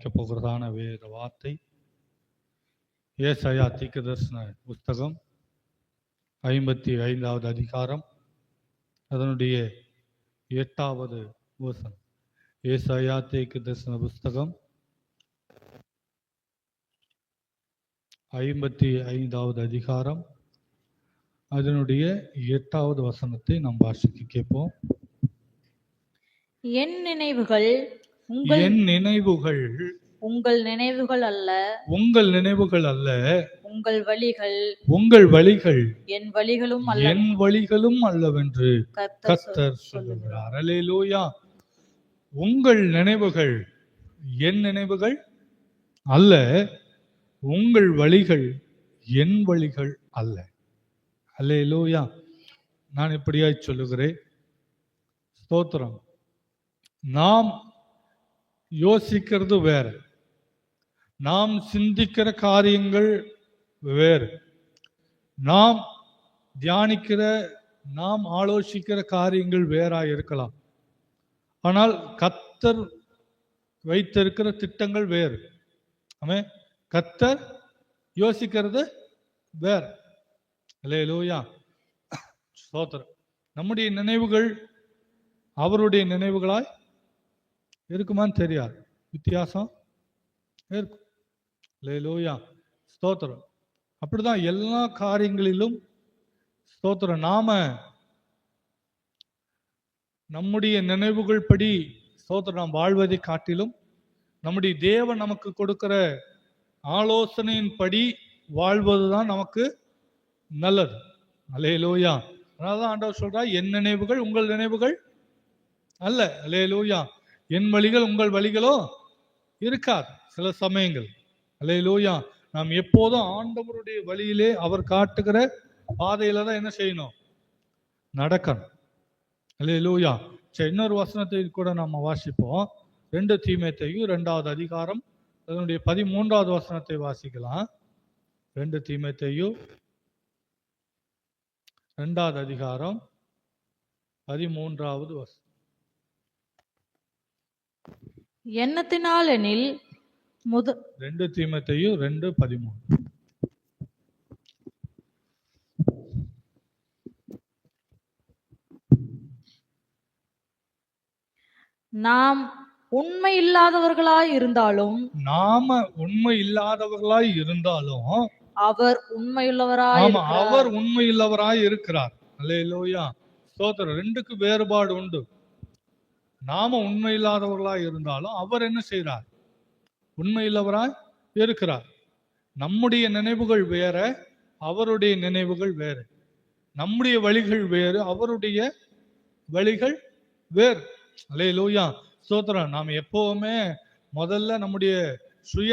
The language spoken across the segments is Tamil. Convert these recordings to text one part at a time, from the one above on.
தியானிக்க போகிறதான வேத வார்த்தை ஏசாயா தீர்க்கதரிசன புஸ்தகம் 55வது அதிகாரம் அதனுடைய 8வது வசனம். ஏசாயா தீர்க்கதரிசன புஸ்தகம் 55வது அதிகாரம் அதனுடைய 8வது வசனத்தை நாம் வாசிக்க கேட்போம். என் நினைவுகள் உங்கள் நினைவுகள் அல்ல, உங்கள் நினைவுகள் அல்ல, உங்கள் வழிகள் என் வழிகளும் அல்லவென்று கர்த்தர் சொல்லுகிறார். அல்லேலூயா. உங்கள் நினைவுகள் என் நினைவுகள் அல்ல, உங்கள் வழிகள் என் வழிகள் அல்ல. அல்லேலூயா. நான் இப்படியாய் சொல்லுகிறேன், ஸ்தோத்திரம். நாம் யோசிக்கிறது வேற, நாம் சிந்திக்கிற காரியங்கள் வேறு, நாம் தியானிக்கிற நாம் ஆலோசிக்கிற காரியங்கள் வேறா இருக்கலாம். ஆனால் கர்த்தர் வைத்திருக்கிற திட்டங்கள் வேறு. ஆமென். கர்த்தர் யோசிக்கிறது வேற. அல்லேலூயா. ஸ்தோத்திரம். நம்முடைய நினைவுகள் அவருடைய நினைவுகளாய் இருக்குமான்னு தெரியாது, வித்தியாசம் இருக்கும். அல்லேலூயா. ஸ்தோத்திரம். அப்படிதான் எல்லா காரியங்களிலும் ஸ்தோத்திரம். நாம நம்முடைய நினைவுகள் படி ஸ்தோத்திரம் நாம் வாழ்வதை காட்டிலும் நம்முடைய தேவன் நமக்கு கொடுக்கிற ஆலோசனையின் படி வாழ்வதுதான் நமக்கு நல்லது. அல்லேலூயா. அதனாலதான் ஆண்டவர் சொல்றா, என் நினைவுகள் உங்கள் நினைவுகள் அல்ல. அல்லேலூயா. என் வழிகள் உங்கள் வழிகளோ இருக்காது சில சமயங்கள். அல்லேலூயா. நாம் எப்போதும் ஆண்டவருடைய வழியிலே அவர் காட்டுகிற பாதையில தான் என்ன செய்யணும், நடக்கணும். அல்லேலூயா. சரி, இன்னொரு வசனத்தை கூட நம்ம வாசிப்போம். 2 தீமோத்தேயு 2வது அதிகாரம் அதனுடைய 13வது வசனத்தை வாசிக்கலாம். 2 தீமோத்தேயு 2வது அதிகாரம் 13வது வசனம். எண்ணத்தினால் எனில் 2 தீமோத்தேயு 2:13. நாம் உண்மை இல்லாதவர்களாய் இருந்தாலும் அவர் உண்மையுள்ளவராய் இருக்கிறார். அல்லேலூயா. ஸ்தோத்திரம். 2க்கு வேறுபாடு உண்டு. நாம உண்மை இல்லாதவர்களாய் இருந்தாலும் அவர் என்ன செய்கிறார், உண்மையுள்ளவராய் இருக்கிறார். நம்முடைய நினைவுகள் வேற, அவருடைய நினைவுகள் வேறு. நம்முடைய வழிகள் வேறு, அவருடைய வழிகள் வேறு. அல்லேலூயா. ஸ்தோத்திரம். நாம் எப்பவுமே முதல்ல நம்முடைய சுய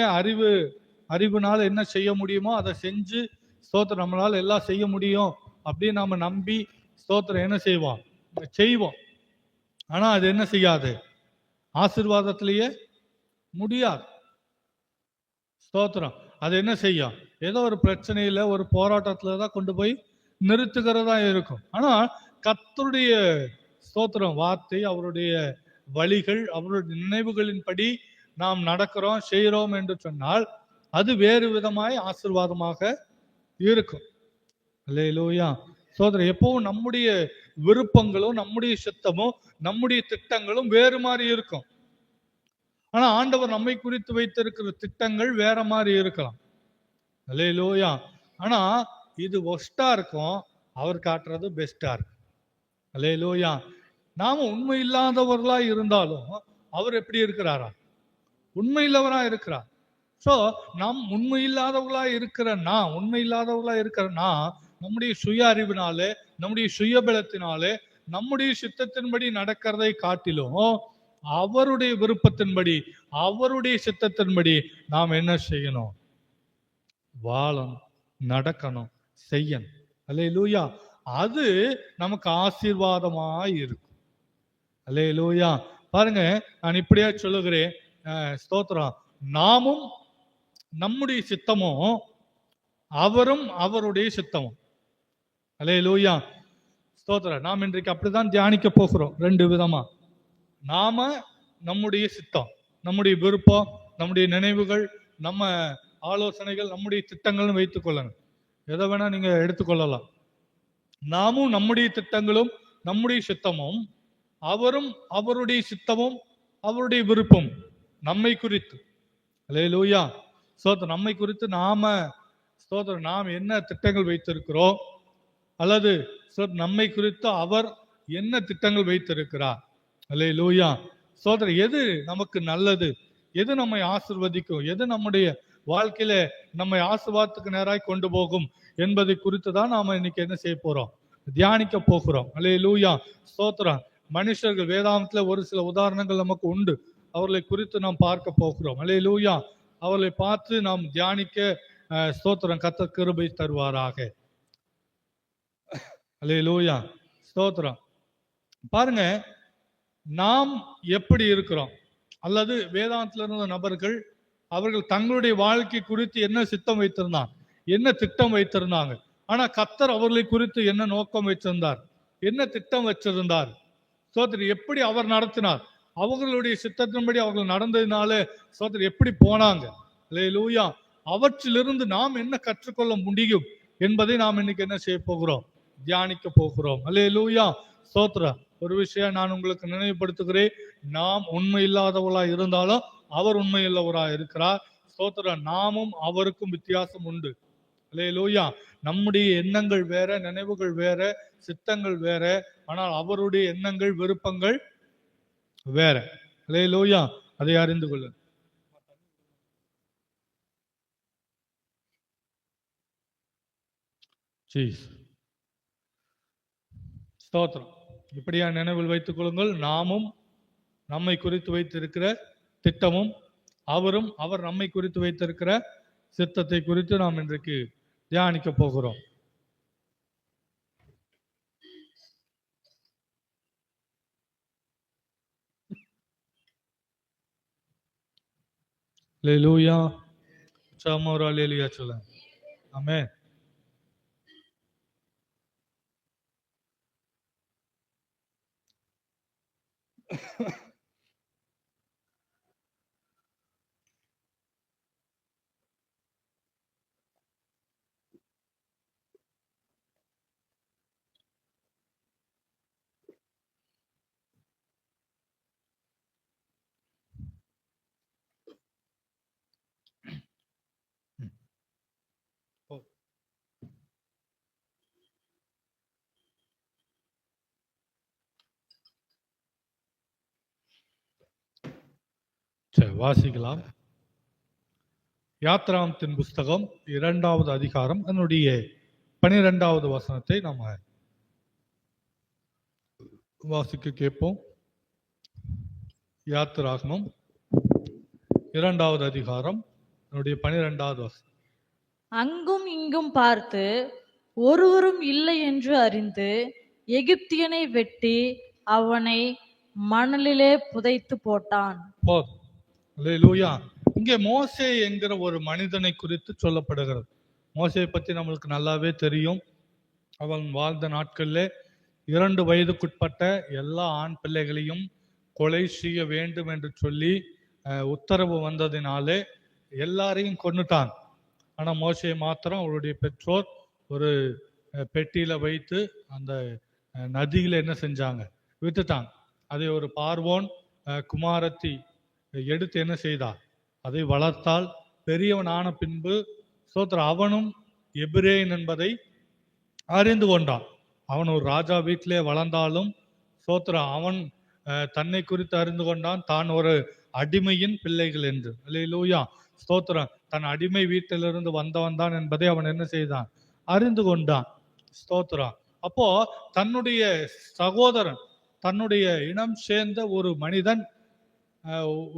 அறிவுனால என்ன செய்ய முடியுமோ அதை செஞ்சு ஸ்தோத்திரம் நம்மளால எல்லாம் செய்ய முடியும் அப்படின்னு நாம நம்பி ஸ்தோத்திரம் என்ன செய்வோம். ஆனா அது என்ன செய்யாது, ஆசீர்வாதத்திலேயே முடியாது. ஸ்தோத்திரம். அது என்ன செய்யும், ஏதோ ஒரு பிரச்சனையில ஒரு போராட்டத்துல தான் கொண்டு போய் நிறுத்துகிறதா இருக்கும். ஆனா கர்த்தருடைய ஸ்தோத்திரம் வார்த்தை, அவருடைய வழிகள், அவருடைய நினைவுகளின்படி நாம் நடக்கிறோம் செய்கிறோம் என்று சொன்னால் அது வேறு விதமாய் ஆசீர்வாதமாக இருக்கும். அல்லேலூயா. சோதரன். எப்பவும் நம்முடைய விருப்பங்களும் நம்முடைய சித்தமும் நம்முடைய திட்டங்களும் வேறு மாதிரி இருக்கும். ஆனா ஆண்டவர் நம்மை குறித்து வைத்திருக்கிற திட்டங்கள் வேற மாதிரி இருக்கலாம். அல்லேலூயா. ஆனா இது ஒஸ்டா இருக்கும், அவர் காட்டுறது பெஸ்டா இருக்கும். அல்லேலூயா. நாம உண்மை இல்லாதவர்களா இருந்தாலும் அவர் எப்படி இருக்கிறாரா, உண்மை இல்லவரா இருக்கிறார். சோ நாம் உண்மை இல்லாதவர்களா இருக்கிற நான் நம்முடைய சுய அறிவினாலே நம்முடைய சுய பலத்தினாலே நம்முடைய சித்தத்தின்படி நடக்கிறதை காட்டிலும் அவருடைய விருப்பத்தின்படி அவருடைய சித்தத்தின்படி நாம் என்ன செய்யணும், வாழணும், நடக்கணும், செய்யணும். அல்லேலூயா. அது நமக்கு ஆசீர்வாதமாய் இருக்கும். அல்லேலூயா. பாருங்க, நான் இப்படியா சொல்லுகிறேன், ஸ்தோத்திரம். நாமும் நம்முடைய சித்தமும் அவரும் அவருடைய சித்தமும். அல்லேலூயா. ஸ்தோத்திரம். நாம் இன்றைக்கு அப்படிதான் தியானிக்க போகிறோம் 2 விதமா. நாம நம்முடைய சித்தம், நம்முடைய விருப்பம், நம்முடைய நினைவுகள், நம்ம ஆலோசனைகள், நம்முடைய திட்டங்களும் வைத்துக் கொள்ளுங்க. எதை வேணா நீங்க எடுத்துக்கொள்ளலாம். நாமும் நம்முடைய திட்டங்களும் நம்முடைய சித்தமும், அவரும் அவருடைய சித்தமும் அவருடைய விருப்பம் நம்மை குறித்து. அல்லேலூயா. ஸ்தோத்திரம். நம்மை குறித்து நாம் என்ன திட்டங்கள் வைத்திருக்கிறோம், அல்லது நம்மை குறித்து அவர் என்ன திட்டங்கள் வைத்திருக்கிறார். அல்லேலூயா. ஸ்தோத்திரம். எது நமக்கு நல்லது, எது நம்மை ஆசீர்வதிக்கும், எது நம்முடைய வாழ்க்கையில நம்மை ஆசீர்வாதத்துக்கு நேராய் கொண்டு போகும் என்பதை குறித்து தான் நாம இன்னைக்கு என்ன செய்ய போறோம், தியானிக்க போகிறோம். அல்லேலூயா. ஸ்தோத்திரம். மனுஷர்கள் வேதாந்தத்துல ஒரு சில உதாரணங்கள் நமக்கு உண்டு, அவர்களை குறித்து நாம் பார்க்க போகிறோம். அல்லேலூயா. அவர்களை பார்த்து நாம் தியானிக்க ஸ்தோத்திரம், கர்த்தர் கிருபை தருவாராக. அல்லேலூயா. ஸ்தோத்திரம். பாருங்க, நாம் எப்படி இருக்கிறோம், அல்லது வேதாந்தத்தில் இருந்த நபர்கள் அவர்கள் தங்களுடைய வாழ்க்கை குறித்து என்ன சித்தம் வைத்திருந்தாங்க, என்ன திட்டம் வைத்திருந்தாங்க. ஆனா கர்த்தர் அவர்களை குறித்து என்ன நோக்கம் வச்சிருந்தார், என்ன திட்டம் வச்சிருந்தார், ஸ்தோத்திரம், எப்படி அவர் நடத்தினார், அவர்களுடைய சித்தத்தின்படி அவர்கள் நடந்ததுனால ஸ்தோத்திரம் எப்படி போனாங்க. அல்லேலூயா. அவற்றிலிருந்து நாம் என்ன கற்றுக்கொள்ள முடியும் என்பதை நாம் இன்னைக்கு என்ன செய்ய போகிறோம், தியானிக்க போகிறோம். அல்லேலூயா. ஸ்தோத்திரம். ஒரு விஷயம் நான் உங்களுக்கு நினைவுபடுத்துகிறேன், நாம் உண்மை இல்லாதவர்களா இருந்தாலும் அவர் உண்மையுள்ளவரா இருக்கிறார். ஸ்தோத்திரம். நாமும் அவருக்கும் வித்தியாசம் உண்டு. அல்லேலூயா. நம்முடைய எண்ணங்கள் வேற, நினைவுகள் வேற, சித்தங்கள் வேற, ஆனால் அவருடைய எண்ணங்கள், விருப்பங்கள் வேற. அல்லேலூயா. அதை அறிந்து கொள்ள. ஸ்தோத்திரம். இப்படியா நினைவில் வைத்துக் கொள்ளுங்கள். நாமும் நம்மை குறித்து வைத்திருக்கிற திட்டமும், அவரும் அவர் நம்மை குறித்து வைத்திருக்கிற சித்தத்தை குறித்து நாம் இன்றைக்கு தியானிக்க போகிறோம். அல்லேலூயா. சமோர அல்லேலூயா சொல்லுங்க. ஆமென். வாசிக்கலாம். யாத்ராமத்தின் புஸ்தகம் 2வது அதிகாரம் அதனுடைய 12வது வசனத்தை நாம் வாசிக்க கேட்போம். யாத்ராகமம் 2வது அதிகாரம் அதனுடைய 12வது வசனம். அங்கும் இங்கும் பார்த்து ஒருவரும் இல்லை என்று அறிந்து எகிப்தியனை வெட்டி அவனை மணலிலே புதைத்து போட்டான். அல்லேலூயா. இங்கே மோசே என்கிற ஒரு மனிதனை குறித்து சொல்லப்படுகிறது. மோசையை பற்றி நம்மளுக்கு நல்லாவே தெரியும். அவன் வாழ்ந்த நாட்களில் 2 வயதுக்குட்பட்ட எல்லா ஆண் பிள்ளைகளையும் கொலை செய்ய வேண்டும் என்று சொல்லி உத்தரவு வந்ததினாலே எல்லாரையும் கொன்னுட்டான். ஆனா மோசையை மாத்திரம் அவருடைய பெற்றோர் ஒரு பெட்டியில வைத்து அந்த நதியில என்ன செஞ்சாங்க, விட்டுட்டாங்க. அதை ஒரு பார்வோன் குமாரத்தி எடுத்து என்ன செய்தார், அதை வளர்த்தால் பெரியவன் ஆன பின்பு ஸ்தோத்திரம் அவனும் எபிரேயன் என்பதை அறிந்து கொண்டான். அவன் ஒரு ராஜா வீட்டிலே வளர்ந்தாலும் ஸ்தோத்திரம் அவன் தன்னை குறித்து அறிந்து கொண்டான், தான் ஒரு அடிமையின் பிள்ளைகள் என்று. அல்லேலூயா. ஸ்தோத்திரம். தன் அடிமை வீட்டிலிருந்து வந்தவன் தான் என்பதை அவன் என்ன செய்தான், அறிந்து கொண்டான். ஸ்தோத்திரம். அப்போ தன்னுடைய சகோதரன், தன்னுடைய இனம் சேர்ந்த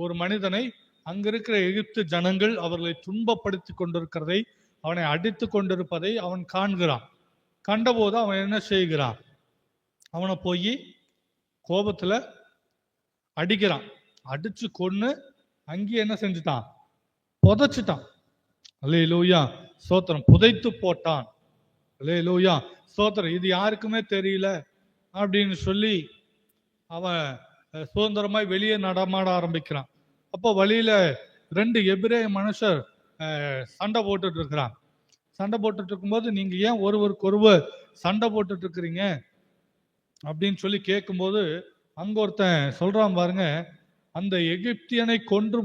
ஒரு மனிதனை அங்கிருக்கிற எகிப்து ஜனங்கள் அவர்களை துன்பப்படுத்தி கொண்டிருக்கிறதை, அவனை அடித்து கொண்டிருப்பதை அவன் காண்கிறான். கண்டபோது அவன் என்ன செய்கிறான், அவனை போய் கோபத்துல அடிக்கிறான். அடிச்சு கொன்னு அங்கேயே என்ன செஞ்சுட்டான், புதைச்சிட்டான். அல்லேலூயா. ஸ்தோத்திரம். புதைத்து போட்டான். அல்லேலூயா. ஸ்தோத்திரம். இது யாருக்குமே தெரியல அப்படின்னு சொல்லி அவன் சுதந்திரமாய் வெளியே நடமாட ஆரம்பிக்கிறான். அப்போ வழியில 2 எபிரேய மனுஷர் சண்டை போட்டுட்டு இருக்கிறாங்க. சண்டை போட்டுட்டு இருக்கும்போது நீங்க ஏன் ஒருவருக்கு ஒருவர் சண்டை போட்டுட்டு இருக்கிறீங்க அப்படின்னு சொல்லி கேட்கும்போது அங்க ஒருத்தன் சொல்றான் பாருங்க, அந்த எகிப்தியனை கொன்று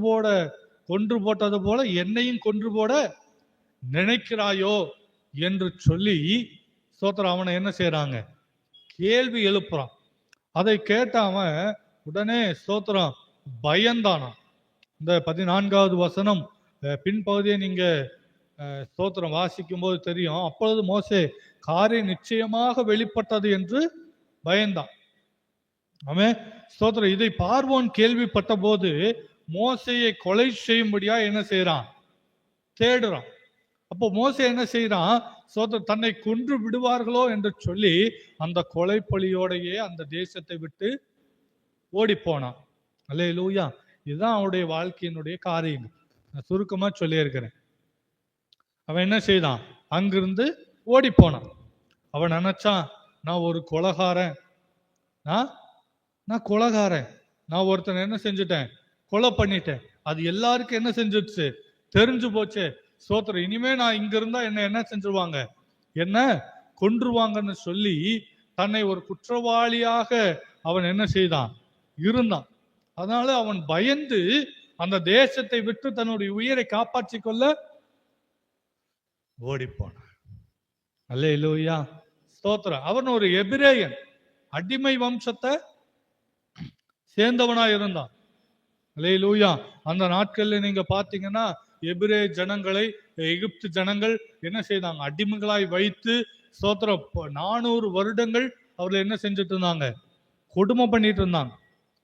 போட்டது போல என்னையும் கொன்று போட நினைக்கிறாயோ என்று சொல்லி ஸ்தோத்திரம் அவனை என்ன செய்யறாங்க, கேள்வி எழுப்புறான். அதை கேட்ட அவன் உடனே ஸ்தோத்திரம் பயந்தானான். இந்த 14வது வசனம் பின்பகுதியை நீங்க ஸ்தோத்திரம் வாசிக்கும் போது தெரியும். அப்பொழுது மோசே காரியம் நிச்சயமாக வெளிப்பட்டது என்று பயந்தான். அவன் ஸ்தோத்திரம் இதை பார்வோன் கேள்விப்பட்ட போது மோசையை கொலை செய்யும்படியா என்ன செய்யறான், தேடுறான். அப்போ மோசே என்ன செய்யறான், ஸ்தோத்திரம் தன்னை கொன்று விடுவார்களோ என்று சொல்லி அந்த கொலை பழியோடையே அந்த தேசத்தை விட்டு ஓடி போனான். அல்லேலூயா. இதுதான் அவனுடைய வாழ்க்கையினுடைய காரியம். நான் சுருக்கமா சொல்லியிருக்கிறேன். அவன் என்ன செய்தான், அங்கிருந்து ஓடி போனான். அவன் நினைச்சான், நான் ஒரு கொலைகாரன், நான் கொலைகாரன், நான் ஒருத்தனை என்ன செஞ்சுட்டேன், கொலை பண்ணிட்டேன், அது எல்லாருக்கும் என்ன செஞ்சிடுச்சு, தெரிஞ்சு போச்சு. ஸ்தோத்திரம் இனிமே நான் இங்க இருந்தா என்ன செஞ்சிருவாங்க, என்ன கொன்றுவாங்கன்னு சொல்லி தன்னை ஒரு குற்றவாளியாக அவன் என்ன செய்தான், இருந்தான். அதனால அவன் பயந்து அந்த தேசத்தை விட்டு தன்னுடைய உயிரை காப்பாற்றி கொள்ள ஓடி போனான். அல்லேலூயா. ஸ்தோத்திரம். அவன் ஒரு எபிரேயன், அடிமை வம்சத்தை சேர்ந்தவனா இருந்தான். அல்லேலூயா. அந்த நாட்கள்ல நீங்க பாத்தீங்கன்னா எபிரேய ஜனங்களை எகிப்து ஜனங்கள் என்ன செய்தாங்க, அடிமைகளாய் வைத்து ஸ்தோத்திரம் 400 வருடங்கள் அவர்கள் என்ன செஞ்சுட்டு இருந்தாங்க, கொடுமை பண்ணிட்டு இருந்தாங்க,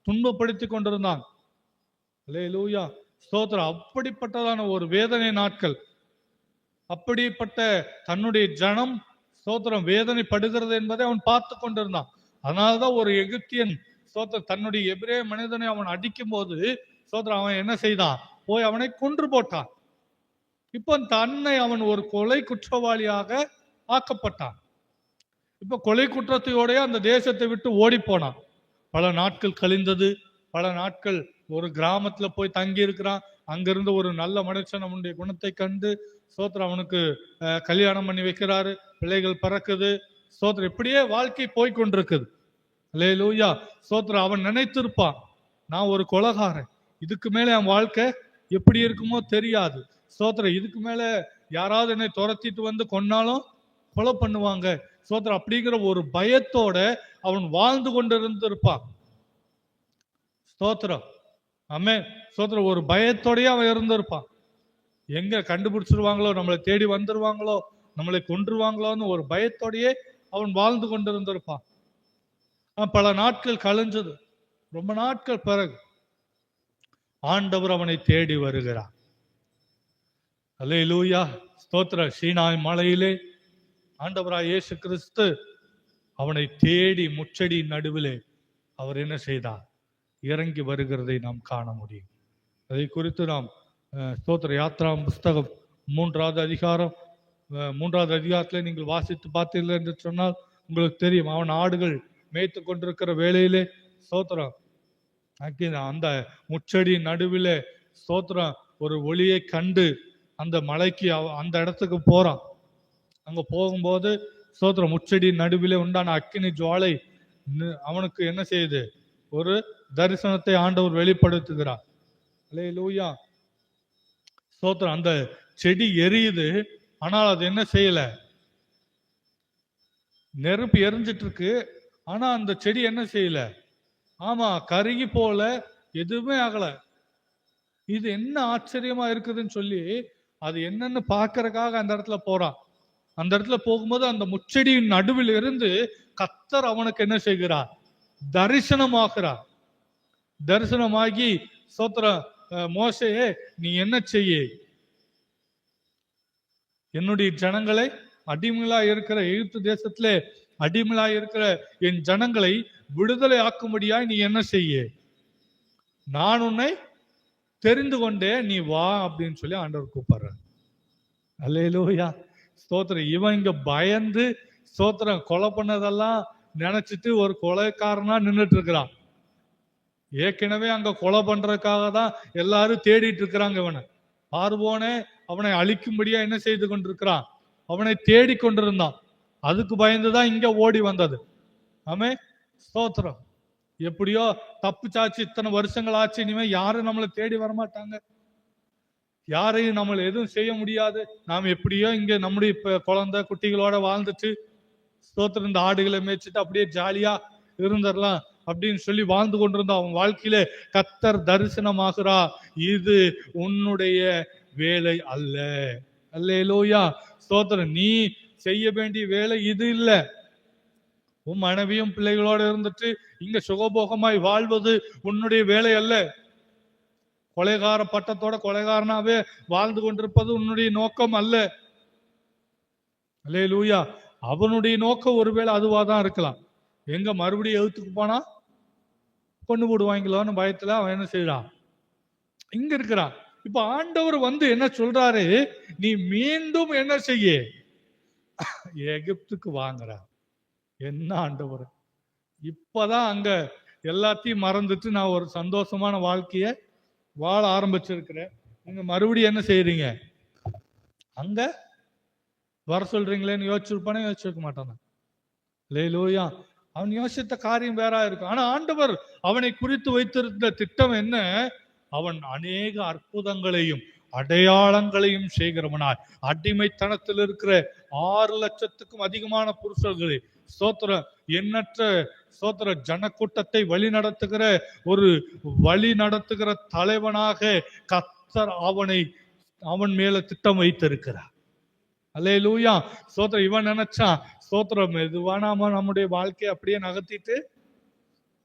துன்பப்படுத்தி கொண்டிருந்தாங்க. அல்லேலூயா. ஸ்தோத்திரம். அப்படிப்பட்டதான ஒரு வேதனை நாட்கள், அப்படிப்பட்ட தன்னுடைய ஜனம் ஸ்தோத்திரம் வேதனைப்படுகிறது என்பதை அவன் பார்த்து கொண்டிருந்தான். அதனாலதான் ஒரு எகிப்தியன் ஸ்தோத்திரம் தன்னுடைய எபிரேய மனிதனை அவன் அடிக்கும் போது ஸ்தோத்திரம் அவன் என்ன செய்தான், போய் அவனை கொன்று போட்டான். இப்போ தன்னை அவன் ஒரு கொலை குற்றவாளியாக ஆக்கப்பட்டான். இப்ப கொலை குற்றத்தையோடைய அந்த தேசத்தை விட்டு ஓடி போனான். பல நாட்கள் கழிந்தது. பல நாட்கள் ஒரு கிராமத்துல போய் தங்கி இருக்கிறான். அங்கிருந்து ஒரு நல்ல மனுஷன் அவனுடைய குணத்தை கண்டு ஸ்தோத்திரம் அவனுக்கு கல்யாணம் பண்ணி வைக்கிறாரு, பிள்ளைகள் பிறக்குது. ஸ்தோத்திரம் இப்படியே வாழ்க்கை போய் கொண்டிருக்குது. அல்லேலூயா. ஸ்தோத்திரம் அவன் நினைத்திருப்பான், நான் ஒரு கொலைகாரன், இதுக்கு மேல என் வாழ்க்கை எப்படி இருக்குமோ தெரியாது. ஸ்தோத்திரம் இதுக்கு மேல யாராவது என்னை துரத்திட்டு வந்து கொன்னாலும் கொலை பண்ணுவாங்க. ஸ்தோத்திரம் அப்படிங்கிற ஒரு பயத்தோட அவன் வாழ்ந்து கொண்டிருந்திருப்பான். ஸ்தோத்திரம். ஆமென். ஸ்தோத்திரம் ஒரு பயத்தோடயே அவன் இருந்திருப்பான். எங்க கண்டுபிடிச்சிருவாங்களோ, நம்மளை தேடி வந்துருவாங்களோ, நம்மளை கொன்றுவாங்களோன்னு ஒரு பயத்தோடயே அவன் வாழ்ந்து கொண்டிருந்திருப்பான். பல நாட்கள் கழிஞ்சது. ரொம்ப நாட்கள் பிறகு ஆண்டவர் அவனை தேடி வருகிறார். அல்லேலூயா. ஸ்தோத்திர. சீனாய் மலையிலே ஆண்டவராய் இயேசு கிறிஸ்து அவனை தேடி முச்செடி நடுவிலே அவர் என்ன செய்தார், இறங்கி வருகிறதை நாம் காண முடியும். அதை குறித்து நாம் ஸ்தோத்திர யாத்ரா புஸ்தகம் 3வது அதிகாரம் 3வது அதிகாரத்தில் நீங்கள் வாசித்து பார்த்தீர்கள் என்று சொன்னால் உங்களுக்கு தெரியும். அவன் ஆடுகள் மேய்த்து கொண்டிருக்கிற வேளையிலே ஸ்தோத்திரம் அந்த முச்செடி நடுவிலே ஸ்தோத்திரம் ஒரு ஒளியை கண்டு அந்த மலைக்கு அந்த இடத்துக்கு போறான். அங்க போகும்போது ஸ்தோத்திரம் முச்செடி நடுவிலே உண்டான அக்கினி ஜுவாலை அவனுக்கு என்ன செய்யுது, ஒரு தரிசனத்தை ஆண்டவர் வெளிப்படுத்துகிறார். அல்லேலூயா. ஸ்தோத்திரம். அந்த செடி எரியுது, ஆனால் அது என்ன செய்யல, நெருப்பு எரிஞ்சிட்டு இருக்கு, ஆனா அந்த செடி என்ன செய்யல, ஆமா கருகி போல, எதுவுமே ஆகல. இது என்ன ஆச்சரியமா இருக்குதுன்னு சொல்லி அது என்னன்னு பாக்குறதுக்காக அந்த இடத்துல போறான். அந்த இடத்துல போகும்போது அந்த முச்செடியின் நடுவில் இருந்து கர்த்தர் அவனுக்கு என்ன செய்கிறார், தரிசனமாகிறார். தரிசனமாகி ஸ்தோத்திரம் மோசேயே நீ என்ன செய்ய, என்னுடைய ஜனங்களை அடிமைகளா இருக்கிற எகிப்து தேசத்திலே அடிமைகளா இருக்கிற என் ஜனங்களை விடுதலை ஆக்கும்படியாய் நீ என்ன செய்ய, நான் உன்னை தெரிந்து கொண்டே, நீ வா அப்படின்னு சொல்லி ஆண்டவர் கூப்பிடுறார். அல்லேலூயா. ஸ்தோத்திரம். இவன் இங்க பயந்து ஸ்தோத்திரம் கொலை பண்ணதெல்லாம் நினைச்சிட்டு ஒரு கொலைக்காரனா நின்றுட்டு இருக்கிறான். ஏற்கனவே அங்க கொலை பண்றதுக்காக தான் எல்லாரும் தேடிட்டு இருக்கிறாங்க. இவனை பார்வோனே அவனை அழிக்கும்படியா என்ன செய்து கொண்டிருக்கிறான், அவனை தேடி கொண்டிருந்தான். அதுக்கு பயந்துதான் இங்க ஓடி வந்தது. ஆமே, ஸ்தோத்திரம். எப்படியோ தப்புச்சாச்சு, இத்தனை வருஷங்கள் ஆச்சு, இனிமே யாரும் நம்மளை தேடி வரமாட்டாங்க, யாரையும் நம்மள எதுவும் செய்ய முடியாது, நாம் எப்படியோ இங்க நம்முடைய குழந்தை குட்டிகளோட வாழ்ந்துட்டு ஸ்தோத்திரம் இந்த ஆடுகளை மேய்ச்சிட்டு அப்படியே ஜாலியா இருந்துடலாம் அப்படின்னு சொல்லி வாழ்ந்து கொண்டிருந்த அவன் வாழ்க்கையில கர்த்தர் தரிசனமாகிறா, இது உன்னுடைய வேலை அல்ல. அல்லேலூயா, ஸ்தோத்திரம். நீ செய்ய வேண்டிய வேலை இது இல்ல. உன் மனைவியும் பிள்ளைகளோட இருந்துட்டு இங்க சுகபோகமாய் வாழ்வது உன்னுடைய வேலை அல்ல. கொலைகார பட்டத்தோட கொலைகாரனாவே வாழ்ந்து கொண்டிருப்பது உன்னுடைய நோக்கம் அல்ல. அல்லேலூயா. அவனுடைய நோக்கம் ஒருவேளை அதுவாதான் இருக்கலாம். எங்க மறுபடியும் எழுத்துக்கு போனா கொண்டு போடுவாங்களோன்னு பயத்துல அவன் என்ன செய்யறான், இங்க இருக்கிறான். இப்ப ஆண்டவர் வந்து என்ன சொல்றாரு, நீ மீண்டும் என்ன செய்ய, எகிப்துக்கு வாங்குற. என்ன ஆண்டவர், இப்பதான் அங்க எல்லாத்தையும் மறந்துட்டு நான் ஒரு சந்தோஷமான வாழ்க்கைய வாழ ஆரம்பிச்சிருக்கிறேன், நீங்க மறுபடியும் என்ன செய்யறீங்க, அங்க வர சொல்றீங்களேன்னு யோசிச்சிருப்பானே, யோசிச்சிருக்க மாட்டான். அல்லேலூயா. அவன் யோசித்த காரியம் வேற இருக்கும். ஆனா ஆண்டவர் அவனை குறித்து வைத்திருந்த திட்டம் என்ன, அவன் அநேக அற்புதங்களையும் அடையாளங்களையும் செய்கிறவனாய் அடிமைத்தனத்தில் இருக்கிற 6 லட்சத்துக்கும் அதிகமான புருஷர்களை ஸ்தோத்திர எண்ணற்ற ஸ்தோத்திர ஜனக்கூட்டத்தை வழி நடத்துகிற ஒரு வழி நடத்துகிற தலைவனாக கர்த்தர் அவன் மேல திட்டம் வைத்திருக்கிறார். அல்லேலூயா, ஸ்தோத்திரம். இவன் நினைச்சான் ஸ்தோத்திரம் மெதுவா நாம நம்முடைய வாழ்க்கையை அப்படியே நகர்த்திட்டு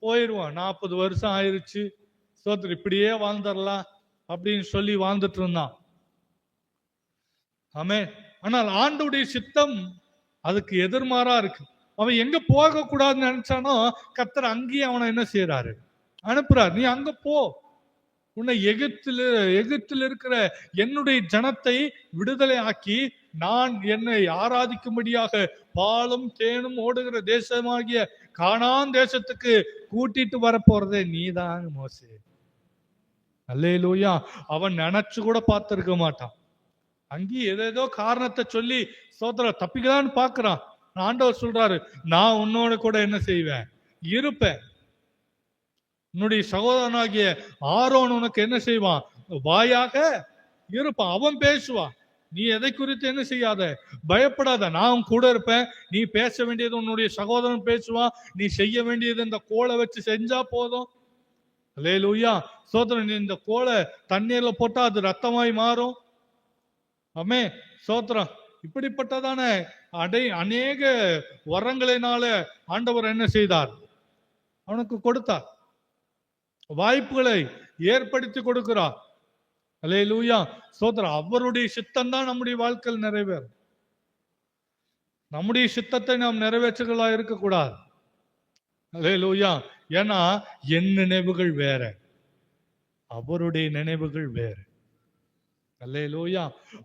போயிடுவான், 40 வருஷம் ஆயிருச்சு, ஸ்தோத்திரம் இப்படியே வாழ்ந்துடலாம் அப்படின்னு சொல்லி வாழ்ந்துட்டு இருந்தான். ஆமே. ஆனால் ஆண்டவருடைய சித்தம் அதுக்கு எதிர்மாறா இருக்கு. அவன் எங்க போக கூடாதுன்னு நினைச்சானோ கர்த்தர் அங்கேயே அவனை என்ன செய்யறாரு, அனுப்புறாரு. நீ அங்க போ, உன்னை எகிப்தில் இருக்கிற என்னுடைய ஜனத்தை விடுதலை ஆக்கி நான் என்னை ஆராதிக்கும்படியாக பாலும் தேனும் ஓடுகிற தேசமாகிய கானான் தேசத்துக்கு கூட்டிட்டு வரப்போறதே நீதான் மோசே. அல்லேலூயா. அவன் நினைச்சு கூட பார்த்திருக்க மாட்டான். அங்கேயே ஏதேதோ காரணத்தை சொல்லி சோதர தப்பிக்கலான்னு பாக்குறான். ஆண்டவர் சொல்றாரு, நான் உன்னோட கூட என்ன செய்வேன், இருப்பேன். உன்னுடைய சகோதரனாகிய ஆரோன் உனக்கு என்ன செய்வான், வாயாக இருப்பான், அவன் பேசுவான். நீ எதை குறித்து என்ன செய்யாத, பயப்படாத, நான் கூட இருப்பேன். நீ பேச வேண்டியது உன்னுடைய சகோதரன் பேசுவான், நீ செய்ய வேண்டியது இந்த கோலை வச்சு செஞ்சா போதும். அல்லேலூயா, சோதரன். இந்த கோலை தண்ணீர்ல போட்டா அது ரத்தமாய் மாறும். ஆமே, சோத்திரம். இப்படிப்பட்டதான அநேக வரங்களினால ஆண்டவர் என்ன செய்தார், அவனுக்கு கொடுத்தார், வாய்ப்புகளை ஏற்படுத்தி கொடுக்கிறார். அல்லேலூயா, சோதரன். அவருடைய சித்தம் தான் நம்முடைய வாழ்க்கையில் நிறைவேறும். நம்முடைய சித்தத்தை நாம் நிறைவேற்றுகளா இருக்கக்கூடாது. அல்லேலூயா. ஏன்னா என் நினைவுகள் வேற, அவருடைய நினைவுகள் வேற. அல்லேலூயா.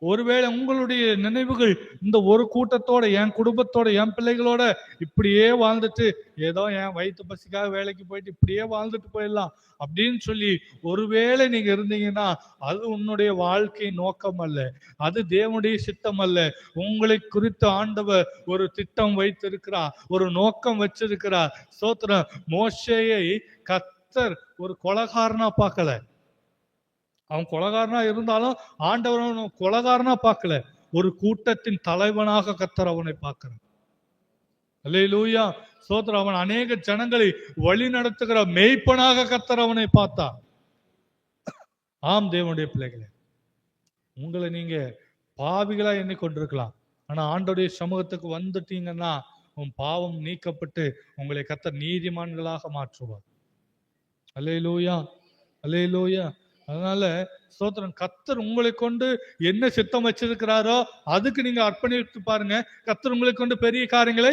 ஒருவேளை உங்களுடைய நினைவுகள் இந்த ஒரு கூட்டத்தோட, என் குடும்பத்தோட, என் பிள்ளைகளோட இப்படியே வாழ்ந்துட்டு, ஏதோ என் வயிற்று பசிக்காக வேலைக்கு போயிட்டு இப்படியே வாழ்ந்துட்டு போயிடலாம் அப்படின்னு சொல்லி ஒருவேளை நீங்க இருந்தீங்கன்னா அது உன்னுடைய வாழ்க்கை நோக்கம் அல்ல, அது தேவனுடைய சித்தம் அல்ல. உங்களை குறித்து ஆண்டவர் ஒரு திட்டம் வைத்திருக்கிறார், ஒரு நோக்கம் வச்சிருக்கிறார். சோத்திரம். மோசேயை கர்த்தர் ஒரு கொலைகாரனா பார்க்கல. அவன் கொலைகாரனா இருந்தாலும் ஆண்டவர் கொலைகாரனா பார்க்கல, ஒரு கூட்டத்தின் தலைவனாக கர்த்தர் அவனை பார்க்கிறார். அல்லேலூயா, சோதரன். அவன் அநேக ஜனங்களை வழி நடத்துகிற மேய்ப்பனாக கர்த்தர் அவனை பார்த்தார். ஆம் தேவனுடைய பிள்ளைகளே, உங்களை நீங்க பாவிகளா எண்ணிக்கொண்டிருக்கலாம். ஆனா ஆண்டவருடைய சமூகத்துக்கு வந்துட்டீங்கன்னா உன் பாவம் நீக்கப்பட்டு உங்களை கர்த்தர் நீதிமான்களாக மாற்றுவார். அல்லேலூயா, அல்லேலூயா. அதனால சோத்திரம், கர்த்தர் உங்களை கொண்டு என்ன சித்தம் வச்சிருக்கிறாரோ அதுக்கு நீங்க அர்ப்பணித்து பாருங்க. கர்த்தர் உங்களை கொண்டு பெரிய காரியங்களை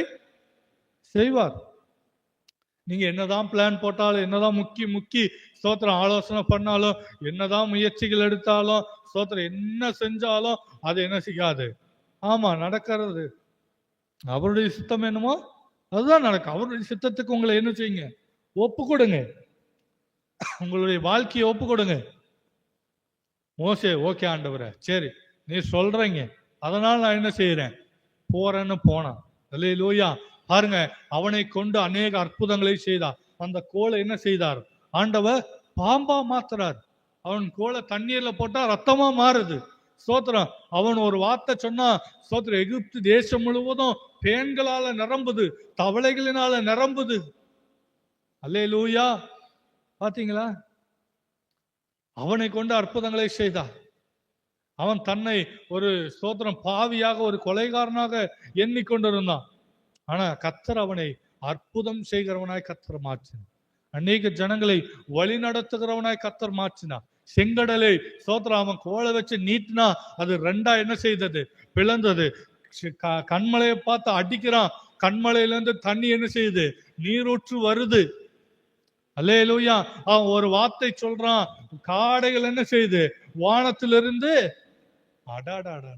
செய்வார். நீங்க என்னதான் பிளான் போட்டாலும், என்னதான் முக்கி சோத்திரம் ஆலோசனை பண்ணாலும், என்னதான் முயற்சிகள் எடுத்தாலும், சோத்திரம் என்ன செஞ்சாலும் அது என்ன செய்யாது, ஆமா நடக்கிறது. அவருடைய சித்தம் என்னமோ அதுதான் நடக்கும். அவருடைய சித்தத்துக்கு உங்களை என்ன செய்யுங்க, ஒப்பு கொடுங்க. உங்களுடைய வாழ்க்கையை ஒப்பு கொடுங்க. மோசே, ஓகே ஆண்டவரே, சரி நீ சொல்றீங்க, அதனால நான் என்ன செய்யறேன், போறேன்னு போனான். அல்லேலூயா. பாருங்க, அவனை கொண்டு அநேக அற்புதங்களை செய்தார். அந்த கோலை என்ன செய்தார், ஆண்டவர் பாம்பா மாத்துறார். அவன் கோலை தண்ணீர்ல போட்டா ரத்தமா மாறுது. ஸ்தோத்திரம். அவன் ஒரு வார்த்தை சொன்னா, ஸ்தோத்திரம், எகிப்து தேசம் முழுவதும் பேன்களால நிரம்புது, தவளைகளினால நிரம்புது. அல்லேலூயா. பாத்தீங்களா, அவனை கொண்டு அற்புதங்களை செய்தார். அவன் தன்னை ஒரு ஸ்தோத்திரம் பாவியாக, ஒரு கொலைகாரனாக எண்ணிக்கொண்டிருந்தான். ஆனா கர்த்தர் அவனை அற்புதம் செய்கிறவனாய் கர்த்தர் மாற்றினார். அநேக ஜனங்களை வழி நடத்துகிறவனாய் கர்த்தர் மாற்றினார். செங்கடலை ஸ்தோத்திரம் அவன் கோலை வச்சு நீட்டினா அது ரெண்டா என்ன செய்தது, பிளந்தது. கண்மலையை பார்த்து அடிக்கிறான், கண்மலையிலிருந்து தண்ணி என்ன செய்யுது, நீரூற்று வருது. அல்லேலூயா. அவன் ஒரு வார்த்தை சொல்றான், காடைகள் என்ன செய்யுது, வானத்திலிருந்து. அடாடாடா,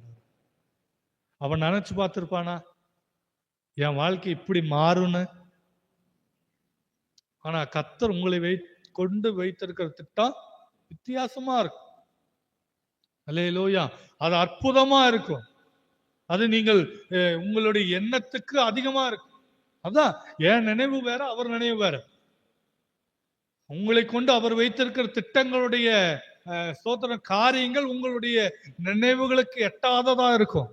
அவன் நினைச்சு பார்த்திருப்பானா என் வாழ்க்கை இப்படி மாறும்னு? ஆனா கர்த்தர் உங்களை கொண்டு வைத்திருக்கிற திட்டம் வித்தியாசமா இருக்கும். அல்லேலூயா. அது அற்புதமா இருக்கும். அது நீங்கள் உங்களுடைய எண்ணத்துக்கு அதிகமா இருக்கும். அதான் என் நினைவு வேற, அவர் நினைவு வேற. உங்களை கொண்டு அவர் வைத்திருக்கிற திட்டங்களுடைய ஸ்தோத்திர காரியங்கள் உங்களுடைய நினைவுகளுக்கு எட்டாததா இருக்கும்.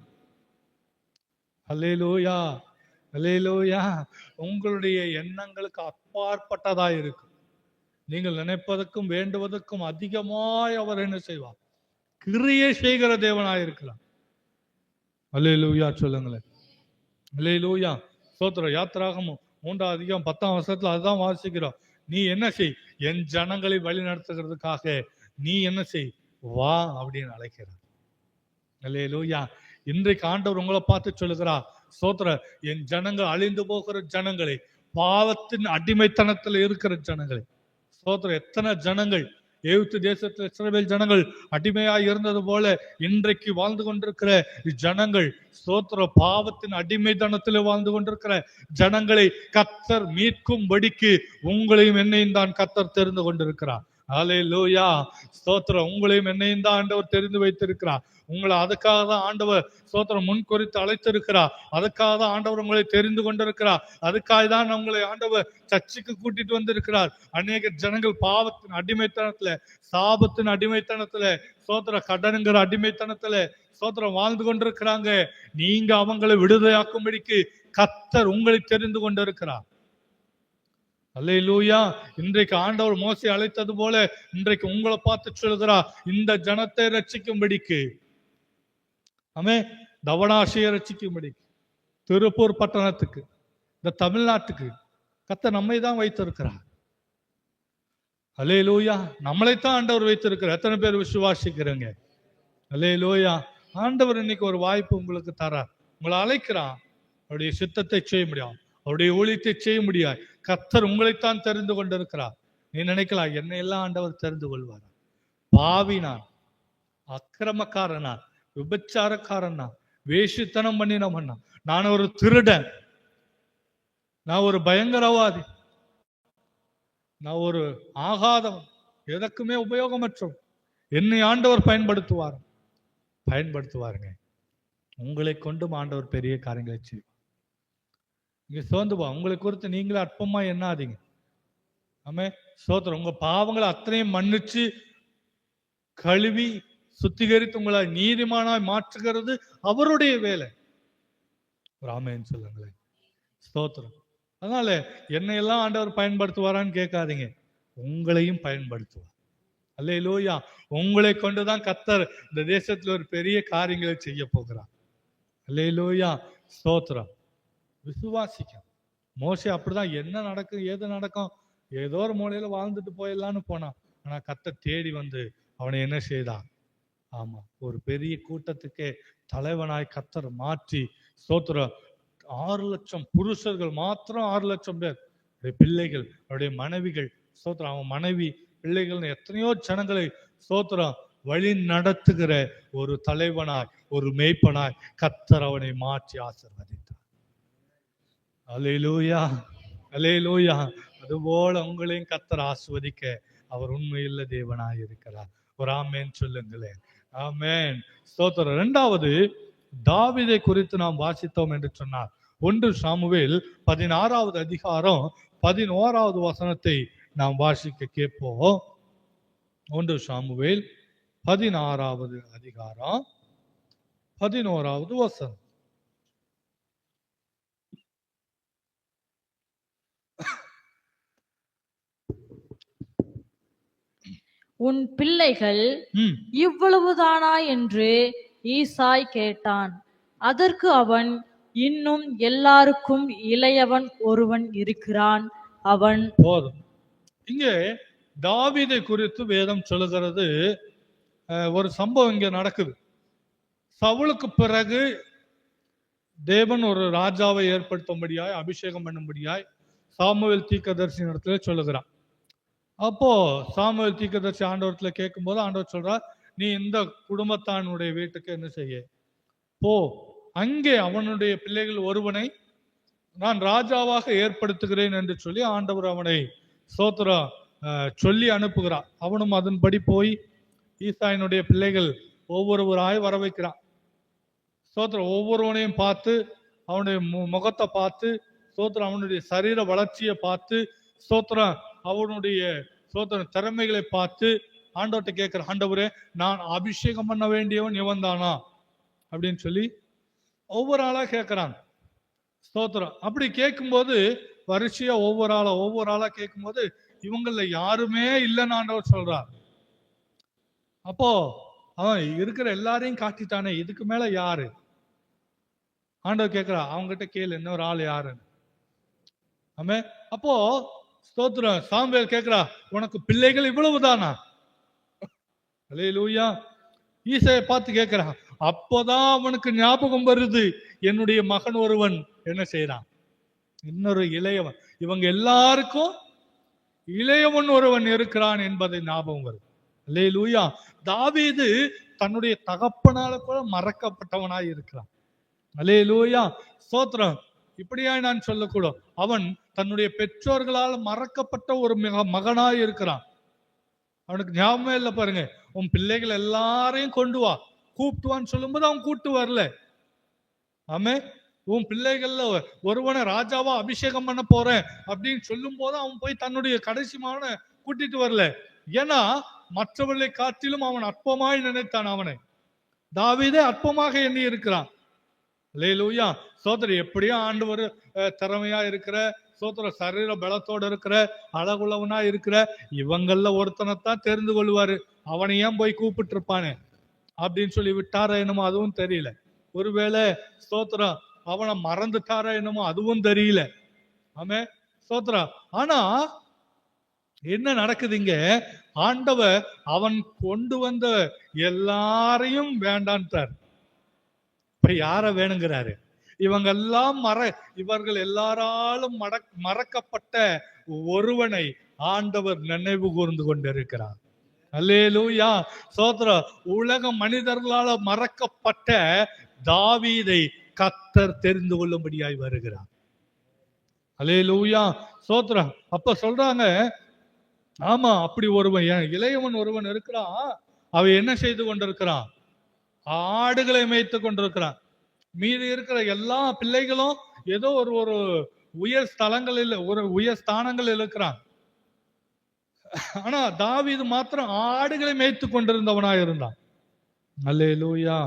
அல்லேலூயா, அல்லேலூயா. உங்களுடைய எண்ணங்களுக்கு அப்பாற்பட்டதா இருக்கும். நீங்கள் நினைப்பதற்கும் வேண்டுவதற்கும் அதிகமாய் அவர் என்ன செய்வார், கிரியை செய்கிற தேவனாய் இருக்கலாம். அல்லேலூயா சொல்லுங்களேன். அல்லேலூயா. ஸ்தோத்திரம். யாத்திராகமம் 3ஆம் அதிகாரம் 10ஆம் வசனத்துல அதுதான் வாசிக்கிறோம். நீ என்ன செய், என் ஜனங்களை வழி நடத்துகிறதுக்காக நீ என்ன செய், வா அப்படின்னு அழைக்கிறார். அல்லேலூயா. இன்றைக்கு ஆண்டவர் உங்களை பார்த்து சொல்லுகிறார், ஸ்தோத்திரம், என் ஜனங்கள் அழிந்து போகிற ஜனங்களை, பாவத்தின் அடிமைத்தனத்தில் இருக்கிற ஜனங்களை. ஸ்தோத்திரம். எத்தனை ஜனங்கள் எகிப்து தேசத்தில் இஸ்ரவேல் ஜனங்கள் அடிமையாய் இருந்தது போல இன்றைக்கு வாழ்ந்து கொண்டிருக்கிற ஜனங்கள், ஸ்தோத்திர, பாவத்தின் அடிமைத்தனத்தில் வாழ்ந்து கொண்டிருக்கிற ஜனங்களை கர்த்தர் மீட்கும்படிக்கு உங்களையும் என்னையும் தான் கர்த்தர் தெரிந்து கொண்டிருக்கிறார். அல்லேலூயா. ஸ்தோத்திரம். உங்களையும் என்னையும் தான் ஆண்டவர் தெரிந்து வைத்திருக்கிறார். உங்களை அதுக்காக தான் ஆண்டவர் ஸ்தோத்திரம் முன் குறித்து அழைத்திருக்கிறார். அதுக்காக தான் ஆண்டவர் உங்களை தெரிந்து கொண்டிருக்கிறார். அதுக்காக தான் உங்களை ஆண்டவர் சர்ச்சுக்கு கூட்டிட்டு வந்திருக்கிறார். அநேக ஜனங்கள் பாவத்தின் அடிமைத்தனத்துல, சாபத்தின் அடிமைத்தனத்துல, ஸ்தோத்திர கடனுங்கிற அடிமைத்தனத்துல ஸ்தோத்திரம் வாழ்ந்து கொண்டிருக்கிறாங்க. நீங்க அவங்களை விடுதலையாக்கும்படிக்கு கர்த்தர் உங்களை தெரிந்து கொண்டிருக்கிறார். அல்லேலூயா. இன்றைக்கு ஆண்டவர் மோசே அழைத்தது போல இன்றைக்கு உங்களை பார்த்து சொல்கிறார், இந்த ஜனத்தை ரட்சிக்கும்படிக்கு, ஆமே, தவணாசியை ரட்சிக்கும்படிக்கு, திருப்பூர் பட்டணத்துக்கு, இந்த தமிழ்நாட்டுக்கு கர்த்தர் நம்மை தான் வைத்திருக்கிறார். அல்லேலூயா. நம்மளைத்தான் ஆண்டவர் வைத்திருக்கிறார். எத்தனை பேர் விசுவாசிக்கிறீங்க? அல்லேலூயா. ஆண்டவர் இன்னைக்கு ஒரு வாய்ப்பு உங்களுக்கு தரார். உங்களை அழைக்கிறான். அவருடைய சித்தத்தை செய்ய முடியாது, அவருடைய ஊழியத்தை செய்ய முடியாது. கர்த்தர் உங்களைத்தான் தெரிந்து கொண்டிருக்கிறார். நீ நினைக்கலாம், என்னை எல்லாம் ஆண்டவர் தெரிந்து கொள்வார். பாவினான், அக்கிரமக்காரனா, விபச்சாரக்காரனா, வேஷித்தனம் பண்ணினவனா, நான் ஒரு திருடன், நான் ஒரு பயங்கரவாதி, நான் ஒரு ஆகாதவன், எதற்குமே உபயோகமற்றவன், என்னை ஆண்டவர் பயன்படுத்துவாருங்க. உங்களை கொண்டும் ஆண்டவர் பெரிய காரியங்களை செய்வார். இங்க சோர்ந்துபா, உங்களை குறித்து நீங்களே அற்பமா எண்ணாதீங்க. ஆமே, சோத்திரம். உங்க பாவங்களை அத்தனையும் மன்னிச்சு கழுவி சுத்திகரித்து உங்களை நீதிமானாய் மாற்றுகிறது அவருடைய வேலை. ராமேன்னு சொல்லுங்களேன். ஸ்தோத்திரம். அதனால என்னையெல்லாம் ஆண்டவர் பயன்படுத்துவாரான்னு கேட்காதீங்க, உங்களையும் பயன்படுத்துவார். அல்லேலூயா. உங்களை கொண்டுதான் கர்த்தர் இந்த தேசத்துல ஒரு பெரிய காரியங்களை செய்ய போகிறார். அல்லேலூயா. ஸ்தோத்திரம். விசுவாசிக்கும். மோசே அப்படிதான், என்ன நடக்கும் ஏது நடக்கும், ஏதோ ஒரு மூலையில வாழ்ந்துட்டு போயிடலான்னு போனான். ஆனா கர்த்தர் தேடி வந்து அவனை என்ன செய்தான், ஆமா, ஒரு பெரிய கூட்டத்துக்கே தலைவனாய் கர்த்தர் மாற்றி, ஸ்தோத்திரம், 6 லட்சம் புருஷர்கள் மாத்திரம் 6 லட்சம் பேர், பிள்ளைகள், அவருடைய மனைவிகள், ஸ்தோத்திரம், அவன் மனைவி பிள்ளைகள், எத்தனையோ ஜனங்களை ஸ்தோத்திரம் வழி நடத்துகிற ஒரு தலைவனாய், ஒரு மேய்ப்பனாய் கர்த்தர் அவனை மாற்றி ஆசீர்வதித்தார். அல்லேலூயா, அல்லேலூயா. அதுபோல உங்களையும் கர்த்தர் ஆசீர்வதிக்க அவர் உண்மையுள்ள தேவனாய் இருக்கிறார். ஒரு ஆமேன் சொல்லுங்களேன். ஆமேன், ஸ்தோத்திரம். இரண்டாவது, தாவீதை குறித்து நாம் வாசித்தோம் என்று சொன்னார். 1 சாமுவேல் 16வது அதிகாரம் 11வது வசனத்தை நாம் வாசிக்க கேட்போம். 1 சாமுவேல் 16வது அதிகாரம் 11வது வசனம். உன் பிள்ளைகள் இவ்வளவுதானா என்று ஈசாய் கேட்டான். அதற்கு அவன், இன்னும் எல்லாருக்கும் இளையவன் ஒருவன் இருக்கிறான், அவன் போதும். இங்கே தாவீதை குறித்து வேதம் சொல்லுகிறது. ஒரு சம்பவம் இங்க நடக்குது. சவுலுக்கு பிறகு தேவன் ஒரு ராஜாவை ஏற்படுத்தும்படியாய், அபிஷேகம் பண்ணும்படியாய் சாமுவேல் தீர்க்கதரிசி இடத்துல சொல்லுகிறான். அப்போ சாமுவேல் தீர்க்கதரிசி ஆண்டவரத்துல கேட்கும் போது ஆண்டவர் சொல்றார், நீ இந்த குடும்பத்தானுடைய வீட்டுக்கு என்ன செய்ய போ, அங்கே அவனுடைய பிள்ளைகள் ஒருவனை நான் ராஜாவாக ஏற்படுத்துகிறேன் என்று சொல்லி ஆண்டவர் அவனை ஸ்தோத்திரம் சொல்லி அனுப்புகிறார். அவனும் அதன்படி போய் ஈசாயினுடைய பிள்ளைகள் ஒவ்வொருவராய் வர வைக்கிறான். ஸ்தோத்திரம். ஒவ்வொருவனையும் பார்த்து அவனுடைய முகத்தை பார்த்து, ஸ்தோத்திரம், அவனுடைய சரீர வளர்ச்சியை பார்த்து, ஸ்தோத்திரம், அவனுடைய ஸ்தோத்திரம் திறமைகளை பார்த்து ஆண்டவர்கிட்ட கேட்கிற, ஆண்டவரே, நான் அபிஷேகம் பண்ண வேண்டியவன் இவன் தானா அப்படின்னு சொல்லி ஒவ்வொரு ஆளா கேட்கிறான். ஸ்தோத்திரம். அப்படி கேட்கும்போது வரிசையா ஒவ்வொரு ஆளா கேட்கும்போது இவங்கள யாருமே இல்லைன்னு ஆண்டவர் சொல்றார். அப்போ அவன் இருக்கிற எல்லாரையும் காட்டிட்டானே, இதுக்கு மேல யாரு? ஆண்டவர் கேட்கிறா, அவங்ககிட்ட கேளு, இன்னொரு ஆள் யாருன்னு. ஆமே. அப்போ ஸ்தோத்திரம், சாமுவேல் கேட்கிறா, உனக்கு பிள்ளைகள் இவ்வளவுதானா? அல்லேலூயா. ஈசாயை பார்த்து கேட்கிறான். அப்போதான் அவனுக்கு ஞாபகம் வருது, என்னுடைய மகன் ஒருவன் என்ன செய்யறான், இன்னொரு இளையவன், இவங்க எல்லாருக்கும் இளையவன் ஒருவன் இருக்கிறான் என்பதை ஞாபகம் வருது. அல்லேலூயா. தாவீது தன்னுடைய தகப்பனால கூட மறக்கப்பட்டவனாய் இருக்கிறான். அல்லேலூயா. ஸ்தோத்திரம். இப்படியாய் நான் சொல்லக்கூடும், அவன் தன்னுடைய பெற்றோர்களால் மறக்கப்பட்ட ஒரு மகனாய் இருக்கிறான். அவனுக்கு ஞாபகமே இல்லை பாருங்க. உன் பிள்ளைகள் எல்லாரையும் கொண்டு வா, கூப்பிட்டுவான்னு சொல்லும்போது அவன் கூப்பிட்டு வரல. ஆமே. உன் பிள்ளைகள்ல ஒருவனை ராஜாவா அபிஷேகம் பண்ண போறேன் அப்படின்னு சொல்லும் போது அவன் போய் தன்னுடைய கடைசி மகனை கூட்டிட்டு வரல. ஏன்னா மற்றவர்களை காட்டிலும் அவன் அற்பமாய் நினைத்தான். அவனை தாவீதே அற்பமாக எண்ணி இருக்கிறான். அல்லேலூயா. சோதரர், எப்படியோ ஆண்டவர் திறமையா இருக்கிற, சோதர சரீர பலத்தோடு இருக்கிற, அழகுள்ளவனா இருக்கிற இவங்கள ஒருத்தனைத்தான் தெரிந்து கொள்வாரு, அவனை ஏன் போய் கூப்பிட்டு இருப்பானே அப்படின்னு சொல்லி விட்டாரா என்னமோ அதுவும் தெரியல. ஒருவேளை ஸ்தோத்திரம் அவனை மறந்துட்டாரா என்னமோ அதுவும் தெரியல. ஆமே. ஸ்தோத்திரம். ஆனா என்ன நடக்குதுங்க, ஆண்டவர் அவன் கொண்டு வந்த எல்லாரையும் வேண்டான்ட்டார். இப்ப யார வேணுங்கிறாரு? இவங்கெல்லாம் இவர்கள் எல்லாராலும் மறக்கப்பட்ட ஒருவனை ஆண்டவர் நினைவு கூர்ந்து கொண்டிருக்கிறார். அல்லேலூயா. ஸ்தோத்திரம். உலக மனிதர்களால் மறக்கப்பட்ட தாவீதை கர்த்தர் தெரிந்து கொள்ளும்படியாய் வருகிறார். அல்லேலூயா. ஸ்தோத்திரம். அப்ப சொல்றாங்க, ஆமா, அப்படி ஒருவன் இளையவன் ஒருவன் இருக்கிறான். அவன் என்ன செய்து கொண்டிருக்கிறான்? ஆடுகளை மேய்த்து கொண்டிருக்கிறான். மீதி இருக்கிற எல்லா பிள்ளைகளும் ஏதோ ஒரு உயர் ஸ்தலங்களில் ஒரு உயர் ஸ்தானங்களில் இருக்கிறான். ஆனா தாவீது மாத்திரம் ஆடுகளை மேய்த்து கொண்டிருந்தவனாய் இருந்தான். அல்லேலூயா.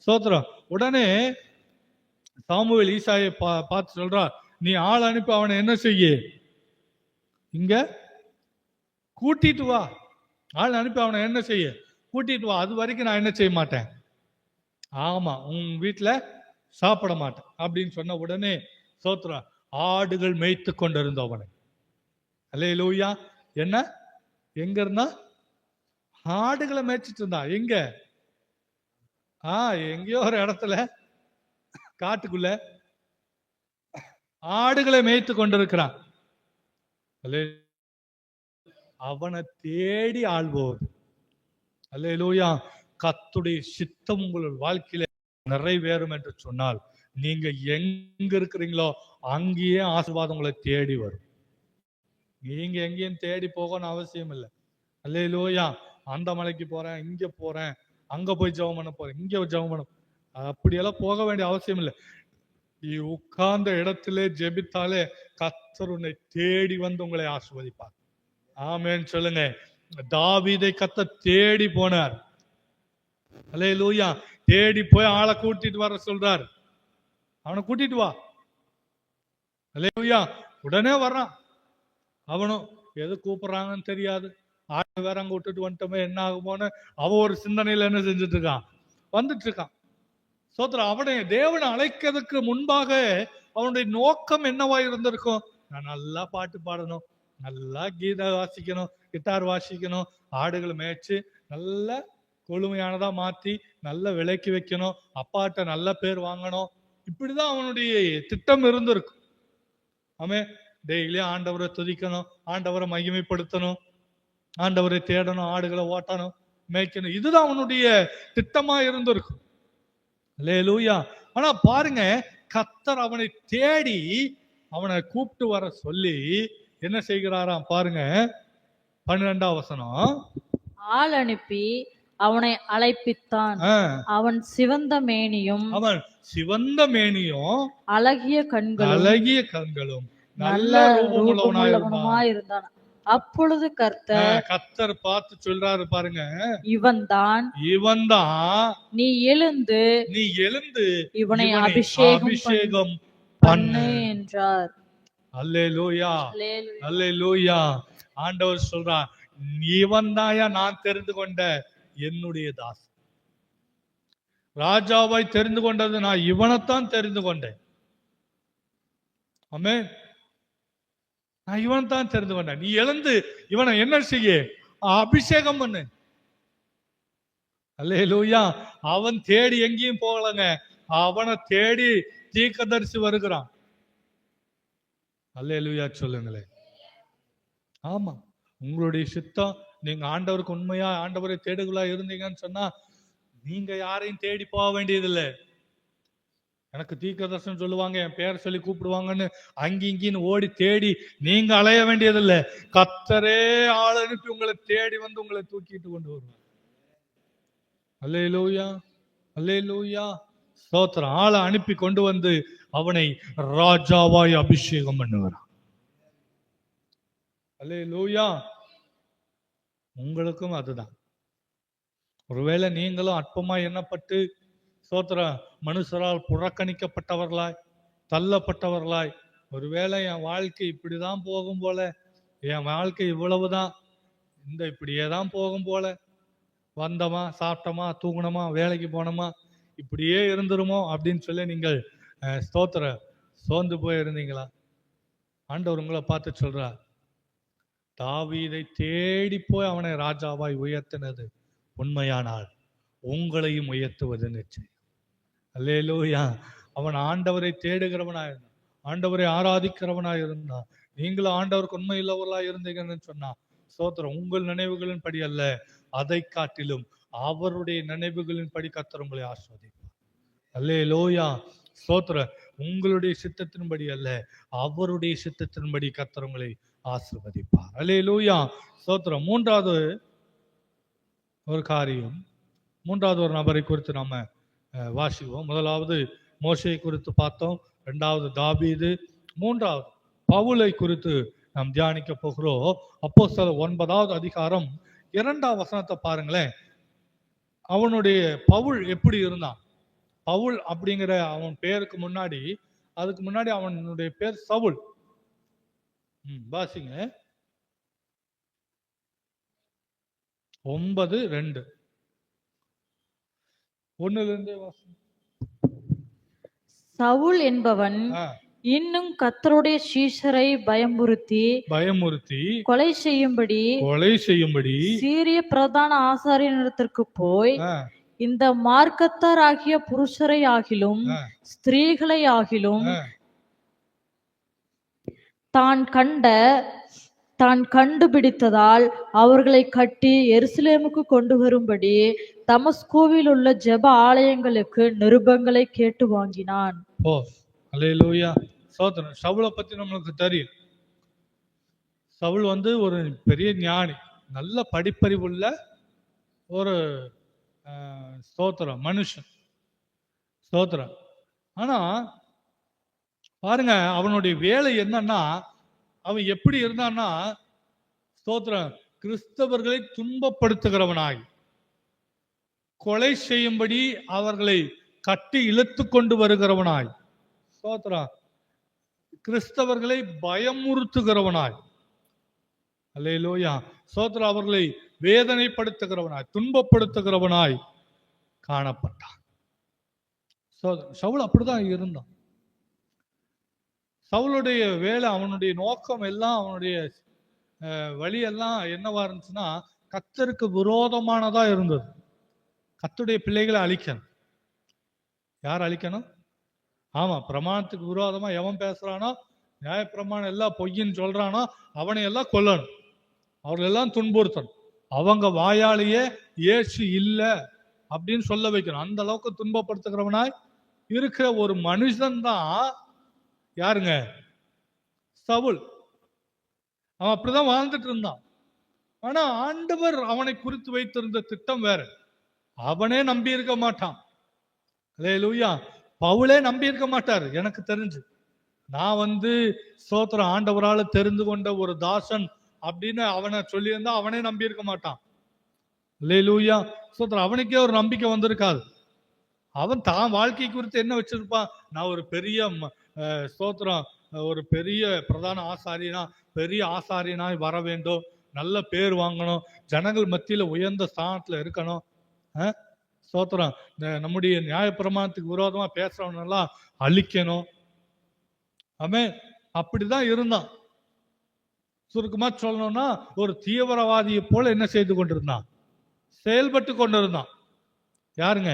ஸ்தோத்திரம். உடனே சாமுவேல் ஈசாயை பார்த்து சொல்றார், நீ ஆள் அனுப்பி அவனை என்ன செய்ய, இங்க கூட்டிட்டு வா. ஆள் அனுப்பி அவனை என்ன செய்ய, கூட்டிட்டு வா. அது வரைக்கும் நான் என்ன செய்ய மாட்டேன், ஆமா, உன் வீட்டுல சாப்பிட மாட்டேன் அப்படின்னு சொன்ன உடனே ஸ்தோத்திரம், ஆடுகள் மேய்த்து கொண்டிருந்தவனை. அல்லேலூயா. என்ன, எங்க இருந்தா? ஆடுகளை மேய்ச்சிட்டு இருந்தா. எங்க? எங்கேயோ ஒரு இடத்துல காட்டுக்குள்ள ஆடுகளை மேய்த்து கொண்டிருக்கிறான். அவனை தேடி ஆள்வோர். அல்லேலூயா. கர்த்தருடைய சித்தம் உங்கள் வாழ்க்கையில நிறைவேறும் என்று சொன்னால் நீங்க எங்க இருக்கிறீங்களோ அங்கேயே ஆசீர்வாதம் உங்களை தேடி வரும். நீங்க எங்கேயும் தேடி போகணும்னு அவசியம் இல்லை. அல்லேலூயா. அந்த மலைக்கு போறேன், இங்க போறேன், அங்க போய் ஜெபம் பண்ண போறேன், இங்க ஜெபம் பண்ண, அப்படியெல்லாம் போக வேண்டிய அவசியம் இல்லை. நீ உட்கார்ந்த இடத்திலே ஜெபித்தாலே கர்த்தர் உன்னை தேடி வந்து உங்களை ஆசீர்வதிப்பார். ஆமென் சொல்லுங்க. தாவீதை கர்த்தர் தேடி போனார். அல்லேலூயா. தேடி போய் ஆளை கூட்டிட்டு வர சொல்றார். அவனை கூட்டிட்டு வா. அல்லேலூயா. உடனே வர்றான். அவனும் எது கூப்பிடுறாங்கன்னு தெரியாது. ஆளை வேற அங்க விட்டுட்டு வந்துட்டோமே, என்ன ஆகுமோன்னு அவன் ஒரு சிந்தனையில என்ன செஞ்சுட்டு இருக்கான், வந்துட்டு இருக்கான். சோத்திரம். அவனை தேவனை அழைக்கிறதுக்கு முன்பாக அவனுடைய நோக்கம் என்னவா இருந்திருக்கும்? நான் நல்லா பாட்டு பாடணும், நல்லா கீதா வாசிக்கணும், கிட்டார் வாசிக்கணும், ஆடுகளை மேய்ச்சு நல்ல கொழுமையானதா மாத்தி நல்ல விலைக்கு வைக்கணும், அப்பாட்ட நல்ல பேர் வாங்கணும். இப்படிதான் அவனுடைய திட்டம் இருந்திருக்கும். அவன் டெய்லியும் ஆண்டவரை துதிக்கணும், ஆண்டவரை மகிமைப்படுத்தணும், ஆண்டவரை தேடணும், ஆடுகளை ஓட்டணும், மேய்க்கணும். இதுதான் அவனுடைய திட்டமா இருந்திருக்கும். அல்லேலூயா. ஆனா பாருங்க, கர்த்தர் அவனை தேடி அவனை கூப்பிட்டு வர சொல்லி என்ன செய்கிறாராம் பாருங்க. 12ஆம் வசனம். ஆள் அனுப்பி அவனை அழைப்பித்தான். அவன் சிவந்த மேனியும் அழகிய கண்களும் நல்ல ரூபமுள்ளவனாயிருந்தான். அப்பொழுது கர்த்தர் பார்த்து சொல்றாரு பாருங்க, இவன்தான் நீ எழுந்து இவனை அபிஷேகம் பண்ணு என்றார். அல்லேலூயா. அல்லேலூயா. ஆண்டவர் சொல்றார், இவன் தாயா நான் தெரிந்து கொண்ட என்னுடைய தாசன். ராஜாவாய் தெரிந்து கொண்டது நான் இவனைத்தான் தெரிந்து கொண்டேன். ஆமென். நான் இவன் தான் தெரிந்து கொண்டேன். நீ எழுந்து இவனை என்ன செய்ய, அபிஷேகம் பண்ணு. அல்லேலூயா. அவன் தேடி எங்கேயும் போகலங்க, அவனை தேடி தீர்க்கதரிசி வருகிறான். அல்லேலூயா சொல்லுங்களேன். ஆமா, உங்களுடைய சித்தம், நீங்க ஆண்டவருக்கு உண்மையா ஆண்டவரை தேடுகளா இருந்தீங்கன்னு சொன்னா நீங்க யாரையும் தேடி போக வேண்டியதில்லை. எனக்கு தீர்க்கதரிசனம் சொல்லுவாங்க, என் பேரை சொல்லி கூப்பிடுவாங்கன்னு அங்கி இங்கின்னு ஓடி தேடி நீங்க அலைய வேண்டியதில்லை. கர்த்தரே ஆள் அனுப்பி உங்களை தேடி வந்து உங்களை தூக்கிட்டு கொண்டு வருவாங்க. அல்லேலூயா. அல்லேலூயா. ஸ்தோத்திரம். ஆளை அனுப்பி கொண்டு வந்து அவனை ராஜாவாய் அபிஷேகம் பண்ணுவார். அல்லேலூயா. உங்களுக்கும் அதுதான். ஒருவேளை நீங்களும் அற்பமாய் எண்ணப்பட்டு ஸ்தோத்திரம் மனுஷரால் புறக்கணிக்கப்பட்டவர்களாய் தள்ளப்பட்டவர்களாய், ஒருவேளை என் வாழ்க்கை இப்படிதான் போகும் போல, என் வாழ்க்கை இவ்வளவுதான், இந்த இப்படியே தான் போகும் போல, வந்தோமா சாப்பிட்டோமா தூங்கினோமா வேலைக்கு போனோமா இப்படியே இருந்துருமோ அப்படின்னு சொல்லி நீங்கள் ஸ்தோத்திர சோர்ந்து போய் இருந்தீங்களா? ஆண்டவர் உங்களை பார்த்து சொல்றார், தாவீதை தேடி போய் அவனை ராஜாவாய் உயர்த்தினது உண்மையானால் உங்களையும் உயர்த்துவது நிச்சயம். அல்லேலூயா. அவன் ஆண்டவரை தேடுகிறவனாய் இருந்தான், ஆண்டவரை ஆராதிக்கிறவனாய் இருந்தான். நீங்களும் ஆண்டவருக்கு உண்மை இல்லவர்களாய் இருந்தீங்கன்னு சொன்னா ஸ்தோத்திரம், உங்கள் நினைவுகளின் படி அல்ல, அதை காட்டிலும் அவருடைய நினைவுகளின் படி கர்த்தர் உங்களை ஆசீர்வதிப்பார். அல்லேலூயா. ஸ்தோத்திரம். உங்களுடைய சித்தத்தின்படி அல்ல, அவருடைய சித்தத்தின்படி கர்த்தர் உங்களை ஆசீர்வதிப்பார். அல்லேலூயா. ஸ்தோத்திரம். மூன்றாவது ஒரு காரியம், மூன்றாவது ஒரு நபரை குறித்து நாம வாசிப்போம். முதலாவது மோசேயை குறித்து பார்த்தோம், இரண்டாவது தாவீது, மூன்றாவது பவுலை குறித்து நாம் தியானிக்க போகிறோம். அப்போஸ்தலர் 9வது அதிகாரம் 2வது வசனத்தை பாருங்களேன். அவனுடைய பவுல் எப்படி இருந்தான்? பவுல் அப்படிங்கிற அவன் பேருக்கு முன்னாடி, அதுக்கு முன்னாடி அவனுடைய பேர் சவுல். வாசிங்க. 9:2 1 வாசிங்க. சவுல் என்பவன் இன்னும் கர்த்தருடைய சீஷரை பயமுறுத்தி கொலை செய்யும்படி சீரிய பிரதான ஆசாரியனிடத்திற்கு போய் இந்த மார்க்கத்தார் ஆகிய புருஷரை ஆகிலும் ஸ்திரீகளை ஆகிலும் தான் கண்டுபிடித்ததால் அவர்களை கட்டி எருசலேமுக்கு கொண்டு வரும்படி தமஸ்கோவில் உள்ள ஜெப ஆலயங்களுக்கு நிருபங்களை கேட்டு வாங்கினான். அல்லேலூயா. சவுலை பத்தி நம்மளுக்கு தெரியும். சவுல் ஒரு பெரிய ஞானி, நல்ல படிப்பறிவுள்ள ஒரு ஸ்தோத்திரம் மனுஷன், ஸ்தோத்திரம். ஆனா பாருங்க, அவனுடைய வேலை என்னன்னா, அவன் எப்படி இருந்தான்னா, ஸ்தோத்திரம், கிறிஸ்தவர்களை துன்பப்படுத்துகிறவனாய், கொலை செய்யும்படி அவர்களை கட்டி இழுத்து கொண்டு வருகிறவனாய், ஸ்தோத்திரம், கிறிஸ்தவர்களை பயமுறுத்துகிறவனாய், அல்லேலூயா, ஸ்தோத்திரம், அவர்களை வேதனைப்படுத்துகிறவனாய், துன்பப்படுத்துகிறவனாய் காணப்பட்டான். சவுல் அப்படிதான் இருந்தான். சவுளுடைய வேலை, அவனுடைய நோக்கம் எல்லாம், அவனுடைய வழியெல்லாம் என்னவா இருந்துச்சுன்னா, கர்த்தருக்கு விரோதமானதா இருந்தது. கர்த்தருடைய பிள்ளைகளை அழிக்கணும். யார் அழிக்கணும்? ஆமா, பிரமாணத்துக்கு விரோதமா எவன் பேசுறானோ, நியாயப்பிரமாணம் எல்லாம் பொய்ன்னு சொல்றானோ அவனை எல்லாம் கொல்லணும், அவர்கள் எல்லாம் துன்புறுத்தணும். அவங்க வாயாலேயே இயேசு இல்லை அப்படின்னு சொல்ல வைக்கணும். அந்த அளவுக்கு துன்பப்படுத்துகிறவனாய் இருக்கிற ஒரு மனுஷன் தான் யாருங்க? சவுல். அவன் அப்படிதான் வாழ்ந்துட்டு இருந்தான். ஆனா ஆண்டவர் அவனை குறித்து வைத்திருந்த திட்டம் வேற. அவனே நம்பி இருக்க மாட்டான். அல்லேலூயா. பவுலே நம்பி இருக்க மாட்டாரு எனக்கு தெரிஞ்சு. நான் ஸ்தோத்திரம், ஆண்டவரால் தெரிந்து கொண்ட ஒரு தாசன் அப்படின்னு அவனை சொல்லியிருந்தா அவனே நம்பி இருக்க மாட்டான். அல்லேலூயா. ஸ்தோத்திரம், அவனுக்கே ஒரு நம்பிக்கை வந்திருக்காது. அவன் தான் வாழ்க்கை குறித்து என்ன வச்சிருப்பான்? நான் ஒரு பெரிய ஸ்தோத்திரம், ஒரு பெரிய பிரதான ஆசாரியனா, பெரிய ஆசாரியனாய் வர வேண்டும், நல்ல பேர் வாங்கணும், ஜனங்கள் மத்தியில உயர்ந்த ஸ்தானத்துல இருக்கணும், ஸ்தோத்திரம், நம்முடைய நியாயப்பிரமாணத்துக்கு விரோதமா பேசுறவனெல்லாம் அழிக்கணும். அவன் அப்படிதான் இருந்தான். சுருக்கமா சொல்லணும்னா, ஒரு தீவிரவாதியை போல என்ன செய்து கொண்டிருந்தான்? செயல்பட்டு கொண்டிருந்தான். யாருங்க?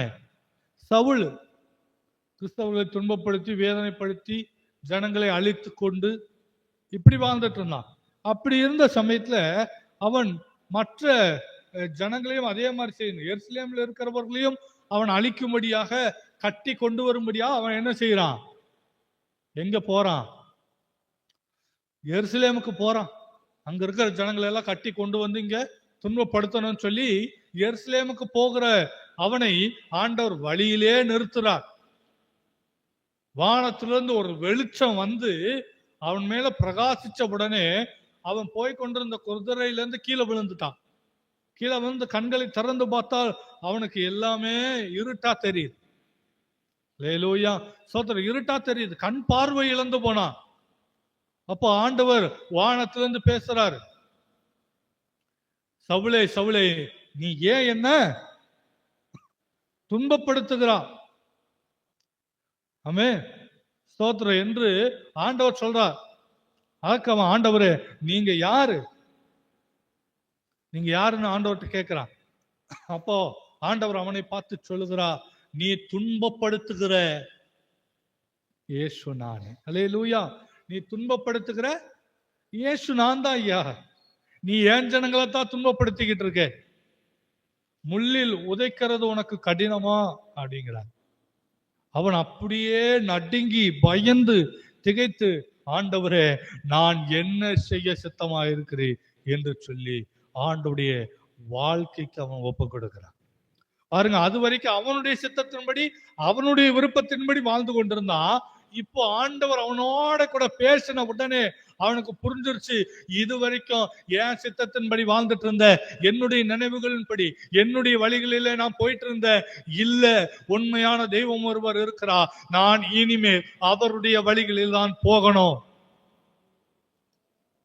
சவுல். கிறிஸ்தவர்களை துன்பப்படுத்தி, வேதனைப்படுத்தி, ஜனங்களை அழித்து கொண்டு இப்படி வாழ்ந்துட்டு இருந்தான். அப்படி இருந்த சமயத்துல அவன் மற்ற ஜனங்களையும் அதே மாதிரி செய்யணும். எருசலேமில் இருக்கிறவர்களையும் அவன் அழிக்கும்படியாக, கட்டி கொண்டு வரும்படியாக அவன் என்ன செய்யறான்? எங்க போறான்? எருசலேமுக்கு போறான். அங்க இருக்கிற ஜனங்களை எல்லாம் கட்டி கொண்டு வந்து இங்க துன்பப்படுத்தணும்னு சொல்லி எருசலேமுக்கு போகிற அவனை ஆண்டவர் வழியிலே நிறுத்துறார். வானத்திலிருந்து ஒரு வெளிச்சம் அவன் மேல பிரகாசிச்ச உடனே அவன் போய் கொண்டிருந்த குதிரையிலிருந்து கீழே விழுந்துட்டான். கீழே விழுந்து கண்களை திறந்து பார்த்தால் அவனுக்கு எல்லாமே இருட்டா தெரியுது. அல்லேலூயா. சோதரர், இருட்டா தெரியுது. கண் பார்வை இழந்து போனான். அப்போ ஆண்டவர் வானத்திலிருந்து பேசுறாரு, சவுலே சவுலே, நீ ஏன் என்ன துன்பப்படுத்துகிறான்? ஆமே, ஸ்தோத்திரம் என்று ஆண்டவர் சொல்றார். ஆக்கவன், ஆண்டவரே நீங்க யாரு? நீங்க யாருன்னு ஆண்டவர்கிட்ட கேட்கிறான். அப்போ ஆண்டவர் அவனை பார்த்து சொல்லுகிறா, நீ துன்பப்படுத்துகிற இயேசு நானே. அல்லேலூயா. நீ துன்பப்படுத்துகிற இயேசு நான் தான் ஐயா. நீ ஏன் ஜனங்களை தான் துன்பப்படுத்திக்கிட்டு இருக்க? முள்ளில் உதைக்கிறது உனக்கு கடினமா அப்படிங்கிறார். அவன் அப்படியே நடுங்கி பயந்து திகைத்து, ஆண்டவரே நான் என்ன செய்ய சித்தமா இருக்கிறேன் என்று சொல்லி ஆண்டவருடைய வாழ்க்கைக்கு அவன் ஒப்பு கொடுக்கிறான். பாருங்க, அது வரைக்கும் அவனுடைய சித்தத்தின்படி, அவனுடைய விருப்பத்தின்படி வாழ்ந்து கொண்டிருந்தான். இப்போ ஆண்டவர் அவனோட கூட பேசின உடனே அவனுக்கு புரிஞ்சிருச்சு, இது வரைக்கும் என் சித்தத்தின்படி வாழ்ந்துட்டு இருந்த, என்னுடைய நினைவுகளின்படி, என்னுடைய வழிகளிலே நான் போயிட்டு இருந்த இல்ல, உண்மையான தெய்வம் ஒருவர் இருக்கிறார். நான் இனிமேல் அவருடைய வழிகளில் தான் போகணும்.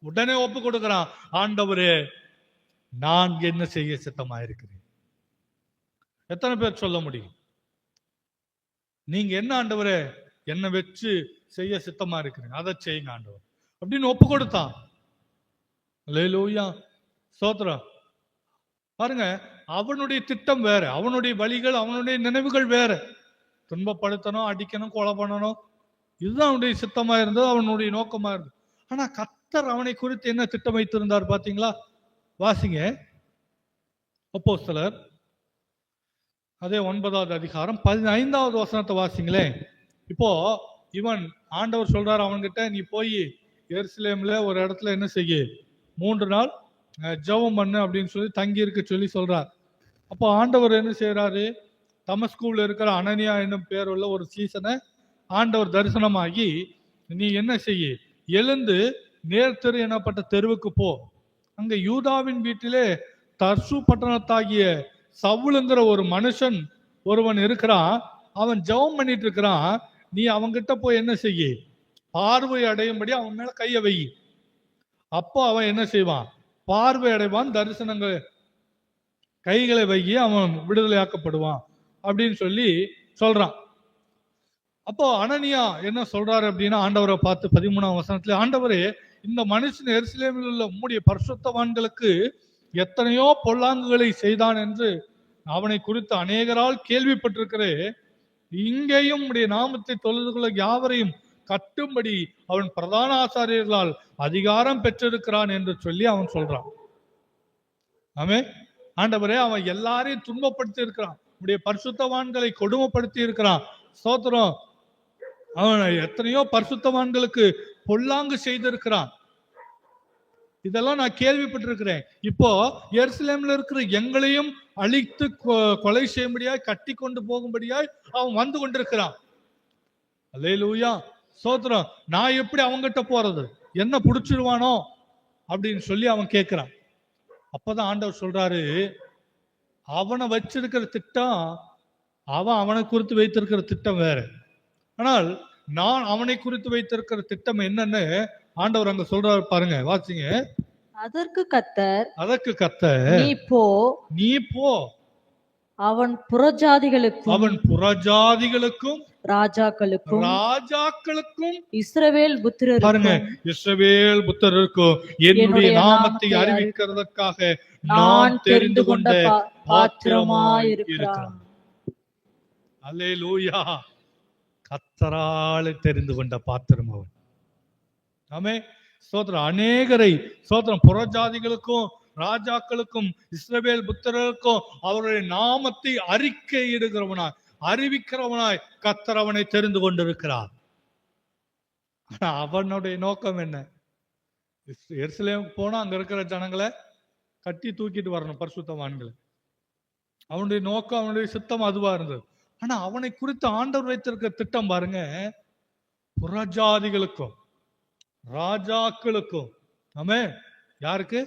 உடனே ஒப்பு கொடுக்கிறான், ஆண்டவரே நான் என்ன செய்ய சித்தமா இருக்கிறேன். எத்தனை பேர் சொல்ல முடியும்? நீங்க என்ன ஆண்டவரே என்ன வச்சு செய்ய சித்தமா இருக்கிறீங்க, அதை செய்யுங்க ஆண்டவர் அப்படின்னு ஒப்பு கொடுத்தான். அல்லேலூயா. ஸ்தோத்திரம். பாருங்க, அவனுடைய திட்டம் வேற, அவனுடைய வழிகள், அவனுடைய நினைவுகள் வேற. துன்பப்படுத்தணும், அடிக்கணும், கொலை பண்ணணும், இதுதான் அவனுடைய சித்தமா இருந்தது, அவனுடைய நோக்கமா இருந்தது. ஆனா கர்த்தர் அவனை குறித்து என்ன திட்டம் வைத்திருந்தார் பாத்தீங்களா? வாசிங்க அப்போஸ்தலர் அதே 9வது அதிகாரம் 15வது வசனத்தை வாசிங்களேன். இப்போ இவன் ஆண்டவர் சொல்றாரு அவன்கிட்ட, நீ போய் எருசலேம்ல ஒரு இடத்துல என்ன செய்ய, 3 நாள் ஜெபம் பண்ணு அப்படின்னு சொல்லி தங்கி இருக்க சொல்லி சொல்றார். அப்போ ஆண்டவர் என்ன செய்யறாரு, தமஸ்குல இருக்கிற அனனியா என்னும் பேர் உள்ள ஒரு சீசனை ஆண்டவர் தரிசனமாகி, நீ என்ன செய்ய, எழுந்து நேர்த்தெரு எனப்பட்ட தெருவுக்கு போ, அங்க யூதாவின் வீட்டிலே தர்சு பட்டணத்தாகிய சவுலுங்கிற ஒரு மனுஷன் ஒருவன் இருக்கிறான், அவன் ஜெபம் பண்ணிட்டு இருக்கிறான், நீ அவன்கிட்ட போய் என்ன செய்ய, பார்வை அடையும்படி அவன் மேல கைய வை. அப்போ அவன் என்ன செய்வான், பார்வை அடைவான், தரிசனங்கள் கைகளை வைகி அவன் விடுதலையாக்கப்படுவான் அப்படின்னு சொல்லி சொல்றான். அப்போ அனனியா என்ன சொல்றாரு அப்படின்னா, ஆண்டவரை பார்த்து 13ஆம் வசனத்துல, ஆண்டவரே, இந்த மனுஷன் எருசலேமில் உள்ள உம்முடைய பரிசுத்தவான்களுக்கு எத்தனையோ பொல்லாங்குகளை செய்தான் என்று அவனை குறித்து அநேகரால் கேள்விப்பட்டிருக்கிறே, இங்கேயும் உம்முடைய நாமத்தை தொழுது கொள்ள யாவரையும் கட்டும்படி அவன் பிரதான ஆசாரியர்களால் அதிகாரம் பெற்றிருக்கிறான் என்று சொல்லி அவன் சொல்றான். ஆமே, ஆண்டவரே, அவன் எல்லாரையும் துன்பப்படுத்தி இருக்கிறான், உடைய பரிசுத்தவான்களை கொடுமைப்படுத்தி இருக்கிறான். ஸ்தோத்திரம். அவன் எத்தனையோ பரிசுத்தவான்களுக்கு பொல்லாங்கு செய்திருக்கிறான். இதெல்லாம் நான் கேள்விப்பட்டிருக்கிறேன். இப்போ எருசலேம்ல இருக்கிற எங்களையும் அழித்து கொலை செய்யும்படியாய், கட்டி கொண்டு போகும்படியாய் அவன் வந்து கொண்டிருக்கிறான். அல்லேலூயா, ஸ்தோத்திரம். நான் எப்படி அவங்கிட்ட போறது, என்ன புடிச்சிருவானோ அப்படின்னு சொல்லி அவன் கேட்கிறான். அப்பதான் ஆண்டவர் சொல்றாரு, அவனை வச்சிருக்கிற திட்டம், அவனை குறித்து வைத்திருக்கிற திட்டம் வேற. ஆனால் நான் அவனை குறித்து வைத்திருக்கிற திட்டம் என்னன்னு ஆண்டவர் அங்க சொல்றாரு பாருங்க, வாசிங்க. அதற்கு கர்த்தர், நீ போ, அவன் புறஜாதிகளுக்கும் ராஜாக்களுக்கும் இஸ்ரவேல் புத்திரருக்கும், பாருங்க, இஸ்ரவேல் புத்திரருக்கும் என்னுடைய நாமத்தை அறிவிக்கிறதற்காக நான் தெரிந்து கொண்ட பாத்திரமாயிருக்கிறான். அல்லேலூயா, கர்த்தரால் தெரிந்து கொண்ட பாத்திரம் அவன். ஆமே, ஸ்தோத்திரம். அநேகரை, ஸ்தோத்திரம், புறஜாதிகளுக்கும் ராஜாக்களுக்கும் இஸ்ரவேல் புத்திரருக்கும் அவருடைய நாமத்தை அறிக்கையிடுகிறவனாய், அறிவிக்கிறவனாய் கர்த்தர் அவனை தெரிந்து கொண்டிருக்கிறார். அவனுடைய நோக்கம் என்ன? எருசலேமுக்கு போனா அங்க இருக்கிற ஜனங்களை கட்டி தூக்கிட்டு வரணும், பரிசுத்தவான்களை. அவனுடைய நோக்கம், அவனுடைய சித்தம் அதுவா இருந்தது. ஆனா அவனை குறித்து ஆண்டவர் வைத்திருக்கிற திட்டம் பாருங்க, புறஜாதிகளுக்கும் ராஜாக்களுக்கும். ஆமே, யாருக்கு?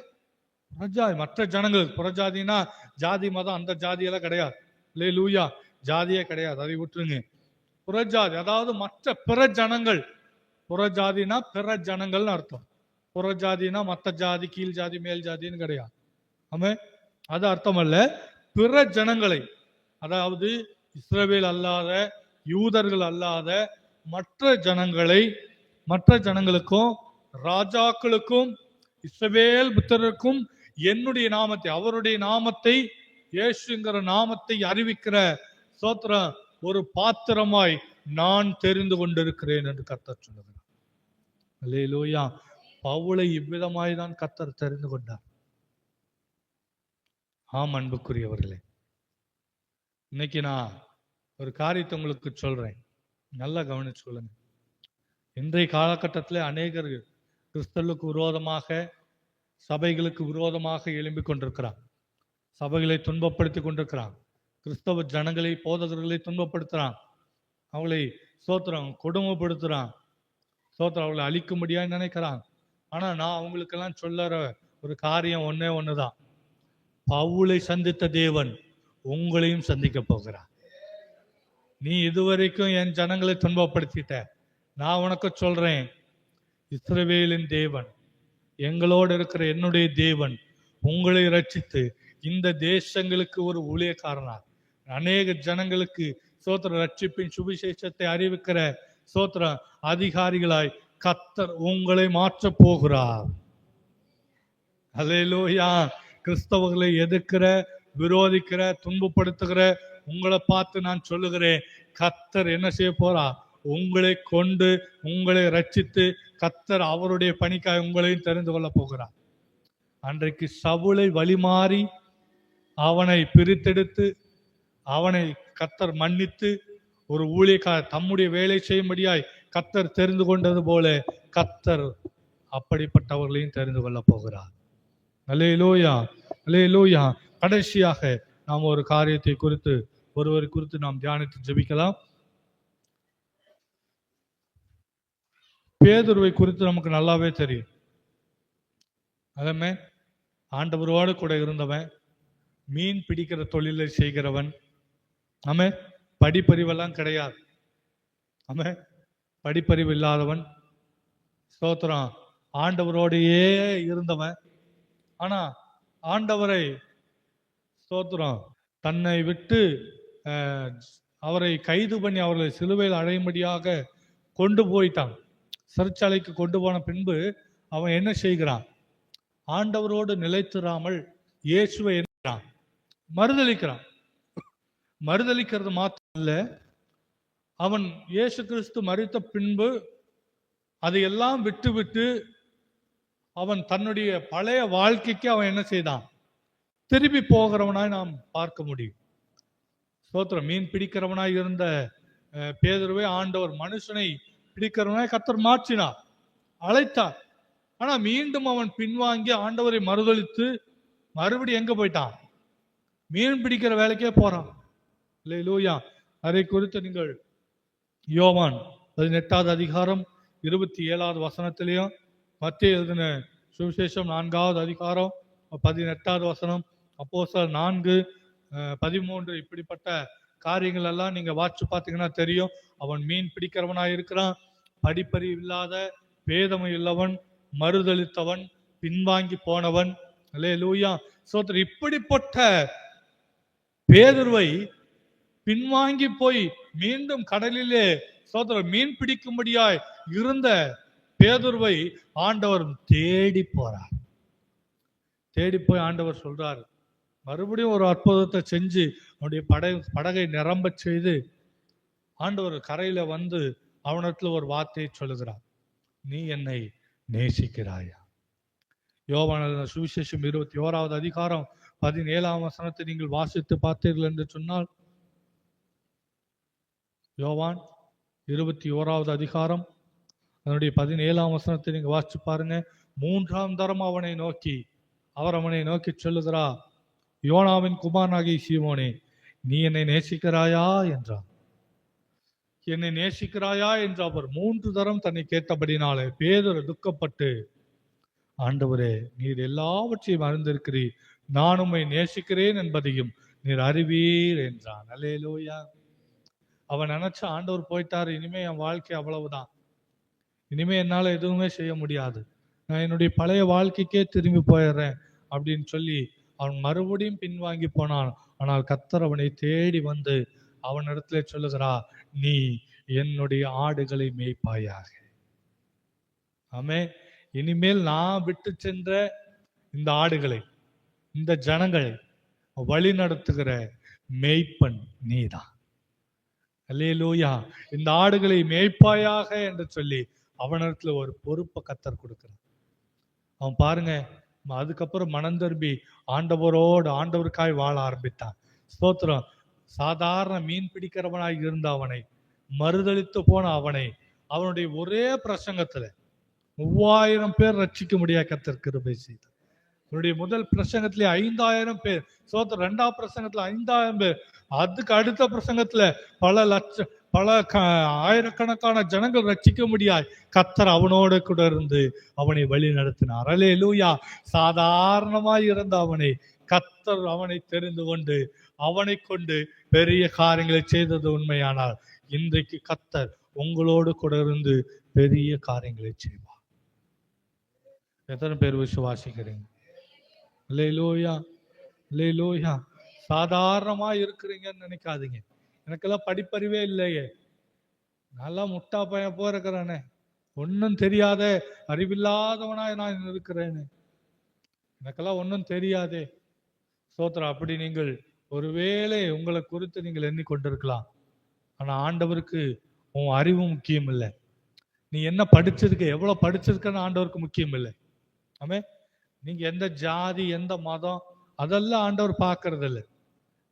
புறஜாதி, மற்ற ஜனங்களுக்கு. புறஜாதினா ஜாதி மதம் அந்த ஜாதியெல்லாம் கிடையாது. அல்லேலூயா, ஜாதியே கிடையாது, அதை விட்டுருங்க. புறஜாதி அதாவது மற்ற பிற ஜனங்கள். புறஜாதினா பிற ஜனங்கள்னு அர்த்தம். புறஜாதினா மற்ற ஜாதி, கீழ் ஜாதி, மேல் ஜாதின்னு கிடையாது. ஆமே, அது அர்த்தம் அல்ல. பிற ஜனங்களை, அதாவது இஸ்ரவேல் அல்லாத, யூதர்கள் அல்லாத மற்ற ஜனங்களை, மற்ற ஜனங்களுக்கும் ராஜாக்களுக்கும் இஸ்ரவேல் புத்திரருக்கும் என்னுடைய நாமத்தை, அவருடைய நாமத்தை, இயேசுங்கிற நாமத்தை அறிவிக்கிற ஸ்தோத்திரம் ஒரு பாத்திரமாய் நான் தெரிந்து கொண்டிருக்கிறேன் என்று கர்த்தர் சொல்லுகிறார். அல்லேலூயா. பவுலை இவ்விதமாய் தான் கர்த்தர் தெரிந்து கொண்டார். ஆம் அன்புக்குரியவர்களே, இன்னைக்கு நான் ஒரு காரியத்தை உங்களுக்கு சொல்றேன், நல்லா கவனிச்சு கொள்ளுங்க. இன்றைய காலகட்டத்தில் அநேகர் கிறிஸ்தவர்களுக்கு விரோதமாக, சபைகளுக்கு விரோதமாக எழும்பிக் கொண்டிருக்கிறார். சபைகளை துன்பப்படுத்தி கொண்டிருக்கிறான். கிறிஸ்தவ ஜனங்களை, போதகர்களை துன்பப்படுத்துறான். அவளை ஸ்தோத்திரம் கொடுமைப்படுத்துறான். ஸ்தோத்திரம் அவளை அழிக்கும்படியா நினைக்கிறான். ஆனா நான் அவங்களுக்கெல்லாம் சொல்லுற ஒரு காரியம் ஒன்னே ஒண்ணுதான், பவுலை சந்தித்த தேவன் உங்களையும் சந்திக்க போகிறார். நீ இதுவரைக்கும் என் ஜனங்களை துன்பப்படுத்திட்ட, நான் உனக்கு சொல்றேன், இஸ்ரவேலின் தேவன், எங்களோடு இருக்கிற என்னுடைய தேவன் உங்களை ரட்சித்து இந்த தேசங்களுக்கு ஒரு ஊழியக்காரனார், அநேக ஜனங்களுக்கு சோத்திர ரட்சிப்பின் சுவிசேஷத்தை அறிவிக்கிற சோத்திர அதிகாரிகளாய் கர்த்தர் உங்களை மாற்ற போகிறார். அல்லேலூயா. கிறிஸ்தவர்களை எதிர்க்கிற, விரோதிக்கிற, துன்பப்படுத்துகிற உங்களை பார்த்து நான் சொல்லுகிறேன், கர்த்தர் என்ன செய்ய போறா? உங்களை கொண்டு உங்களை ரட்சித்து கர்த்தர் அவருடைய பணிக்காய் உங்களையும் தெரிந்து கொள்ள போகிறார். அன்றைக்கு சவுலை வழிமாறி அவனை பிரித்தெடுத்து அவனை கர்த்தர் மன்னித்து ஒரு ஊழியக்கார தம்முடைய வேலை செய்யும்படியாய் கர்த்தர் தெரிந்து கொண்டது போல கர்த்தர் அப்படிப்பட்டவர்களையும் தெரிந்து கொள்ள போகிறார். அல்லேலூயா, அல்லேலூயா. கடைசியாக நாம் ஒரு காரியத்தை குறித்து ஒருவரை குறித்து நாம் தியானித்து ஜெபிக்கலாம். பேதுருவை குறித்து நமக்கு நல்லாவே தெரியும். அதமே ஆண்டவரோடு கூட இருந்தவன், மீன் பிடிக்கிற தொழிலை செய்கிறவன். ஆமே, படிப்பறிவெல்லாம் கிடையாது. ஆமே, படிப்பறிவு இல்லாதவன். ஸ்தோத்திரம். ஆண்டவரோடையே இருந்தவன். ஆனா ஆண்டவரை ஸ்தோத்திரம் தன்னை விட்டு அவரை கைது பண்ணி அவர்களை சிலுவையில் அடையும்படியாக கொண்டு போயிட்டான். சிறைச்சாலைக்கு கொண்டு போன பின்பு அவன் என்ன செய்கிறான்? ஆண்டவரோடு நிலைத்திராமல் இயேசுவை என்ன மறுதலிக்கிறான். மறுதலிக்கிறது மாத்திரம் இல்ல, அவன் இயேசு கிறிஸ்து மரித்த பின்பு அதையெல்லாம் விட்டு அவன் தன்னுடைய பழைய வாழ்க்கைக்கு அவன் என்ன செய்தான்? திரும்பி போகிறவனாய் நாம் பார்க்க முடியும். ஸ்தோத்திரம். மீன் பிடிக்கிறவனாய் இருந்த பேதுருவை ஆண்டவர் மனுஷனை பிடிக்கிறவனாய் கர்த்தர் மாற்றினார், அழைத்தார். ஆனா மீண்டும் அவன் பின்வாங்கி ஆண்டவரை மறுதலித்து மறுபடியும் எங்க போயிட்டான்? மீன் பிடிக்கிற வேலைக்கே போறான். அல்லேலூயா. அதை குறித்து நீங்கள் யோவான் 18வது அதிகாரம் 27வது வசனத்திலையும், மத்திய எழுதின சுவிசேஷம் 4வது அதிகாரம் 18வது வசனம், அப்போஸ்தலர் 4:13 இப்படிப்பட்ட காரியங்கள் எல்லாம் நீங்க வாட்சி பார்த்தீங்கன்னா தெரியும். அவன் மீன் பிடிக்கிறவனா இருக்கிறான், படிப்பறிவு இல்லாத, வேதமை உள்ளவன், மறுதலித்தவன், பின்வாங்கி போனவன். அல்லேலூயா. சோதரர், இப்படிப்பட்ட பேதுருவை பின்வாங்கி போய் மீண்டும் கடலிலே சோதரர் மீன் பிடிக்கும்படியாய் இருந்த பேதுருவை ஆண்டவர் தேடி போறார். தேடி போய் ஆண்டவர் சொல்றாரு, மறுபடியும் ஒரு அற்புதத்தை செஞ்சு அவனுடைய படகை நிரம்ப செய்து ஆண்டவர் கரையில வந்து அவனிடத்துல ஒரு வார்த்தையை சொல்லுகிறார், நீ என்னை நேசிக்கிறாயா? யோவான் சுவிசேஷம் 21வது அதிகாரம் 17ஆம் வசனத்தை நீங்கள் வாசித்து பார்த்தீர்கள் என்று சொன்னால், யோவான் 21வது அதிகாரம் அதனுடைய 17ஆம் வசனத்தை நீங்க வாசிச்சு பாருங்க. 3ஆம் தரம் அவனை நோக்கி சொல்லுகிறா, யோனாவின் குமாரனாகிய சீமோனே, நீ என்னை நேசிக்கிறாயா என்றார். என்னை நேசிக்கிறாயா என்று அவர் 3 தரம் தன்னை கேட்டபடினாலே பேதுரு துக்கப்பட்டு, ஆண்டவரே, நீர் எல்லாவற்றையும் அறிந்திருக்கிறீர், நான் உம்மை நேசிக்கிறேன் என்பதையும் நீர் அறிவீர் என்றான். அல்லேலூயா. அவன் நினைச்ச ஆண்டவர் போயிட்டாரு, இனிமே என் வாழ்க்கை அவ்வளவுதான், இனிமே என்னால எதுவுமே செய்ய முடியாது, நான் என்னுடைய பழைய வாழ்க்கைக்கே திரும்பி போயிடுறேன் அப்படின்னு சொல்லி அவன் மறுபடியும் பின்வாங்கி போனான். ஆனால் கர்த்தர் அவனை தேடி வந்து அவனிடத்துல சொல்லுகிறா, நீ என்னுடைய ஆடுகளை மேய்ப்பாயாக. ஆமே, இனிமேல் நான் விட்டு சென்ற இந்த ஆடுகளை, இந்த ஜனங்களை வழி நடத்துகிற மேய்ப்பன் நீதான். அல்லேலூயா. இந்த ஆடுகளை மேய்ப்பாயாக என்று சொல்லி அவனிடத்துல ஒரு பொறுப்பை கர்த்தர் கொடுக்கிறான். அவன் பாருங்க, அதுக்கப்புறம் மனம் திரும்பி ஆண்டவருக்காய் வாழ ஆரம்பித்தான். ஸ்தோத்திரம். சாதாரண மீன் பிடிக்கிறவனாய் இருந்த அவனை, மறுதலித்து போன அவனை, அவனுடைய ஒரே பிரசங்கத்துல 3000 பேர் ரட்சிக்க முடியாது கர்த்தர் கிருபை செய்தார். அவனுடைய முதல் பிரசங்கத்திலே 5000 பேர், ஸ்தோத்திரம், 2ஆம் பிரசங்கத்துல 5000 பேர், அதுக்கு அடுத்த பிரசங்கத்துல பல ஆயிரக்கணக்கான ஜனங்கள் ரட்சிக்க முடியாது. கர்த்தர் அவனோட கூட இருந்து அவனை வழி நடத்தினார். அல்லேலூயா. சாதாரணமாய் இருந்த அவனை கர்த்தர் அவனை தெரிந்து கொண்டு அவனை கொண்டு பெரிய காரியங்களை செய்தது உண்மையானால், இன்றைக்கு கர்த்தர் உங்களோடு கூட இருந்து பெரிய காரியங்களை செய்வார். எத்தனை பேர் விசுவாசிக்கிறீங்க? அல்லேலூயா, அல்லேலூயா. சாதாரணமா இருக்கிறீங்கன்னு நினைக்காதீங்க. எனக்கெல்லாம் படிப்பறிவே இல்லையே, நல்லா முட்டா பையன் இருக்கிறானே, ஒன்னும் தெரியாத அறிவில்லாதவனா நான் இருக்கிறேன்னு, எனக்கெல்லாம் ஒன்னும் தெரியாதே. ஸ்தோத்திரம். அப்படி நீங்கள் ஒருவேளை உங்களை குறித்து நீங்கள் எண்ணிக்கொண்டிருக்கலாம். ஆனா ஆண்டவருக்கு உன் அறிவு முக்கியம் இல்லை, நீ என்ன படிச்சிருக்க, எவ்வளவு படிச்சிருக்கன்னு ஆண்டவருக்கு முக்கியம் இல்லை. ஆமே, நீங்க எந்த ஜாதி, எந்த மதம், அதெல்லாம் ஆண்டவர் பார்க்கறது இல்லை.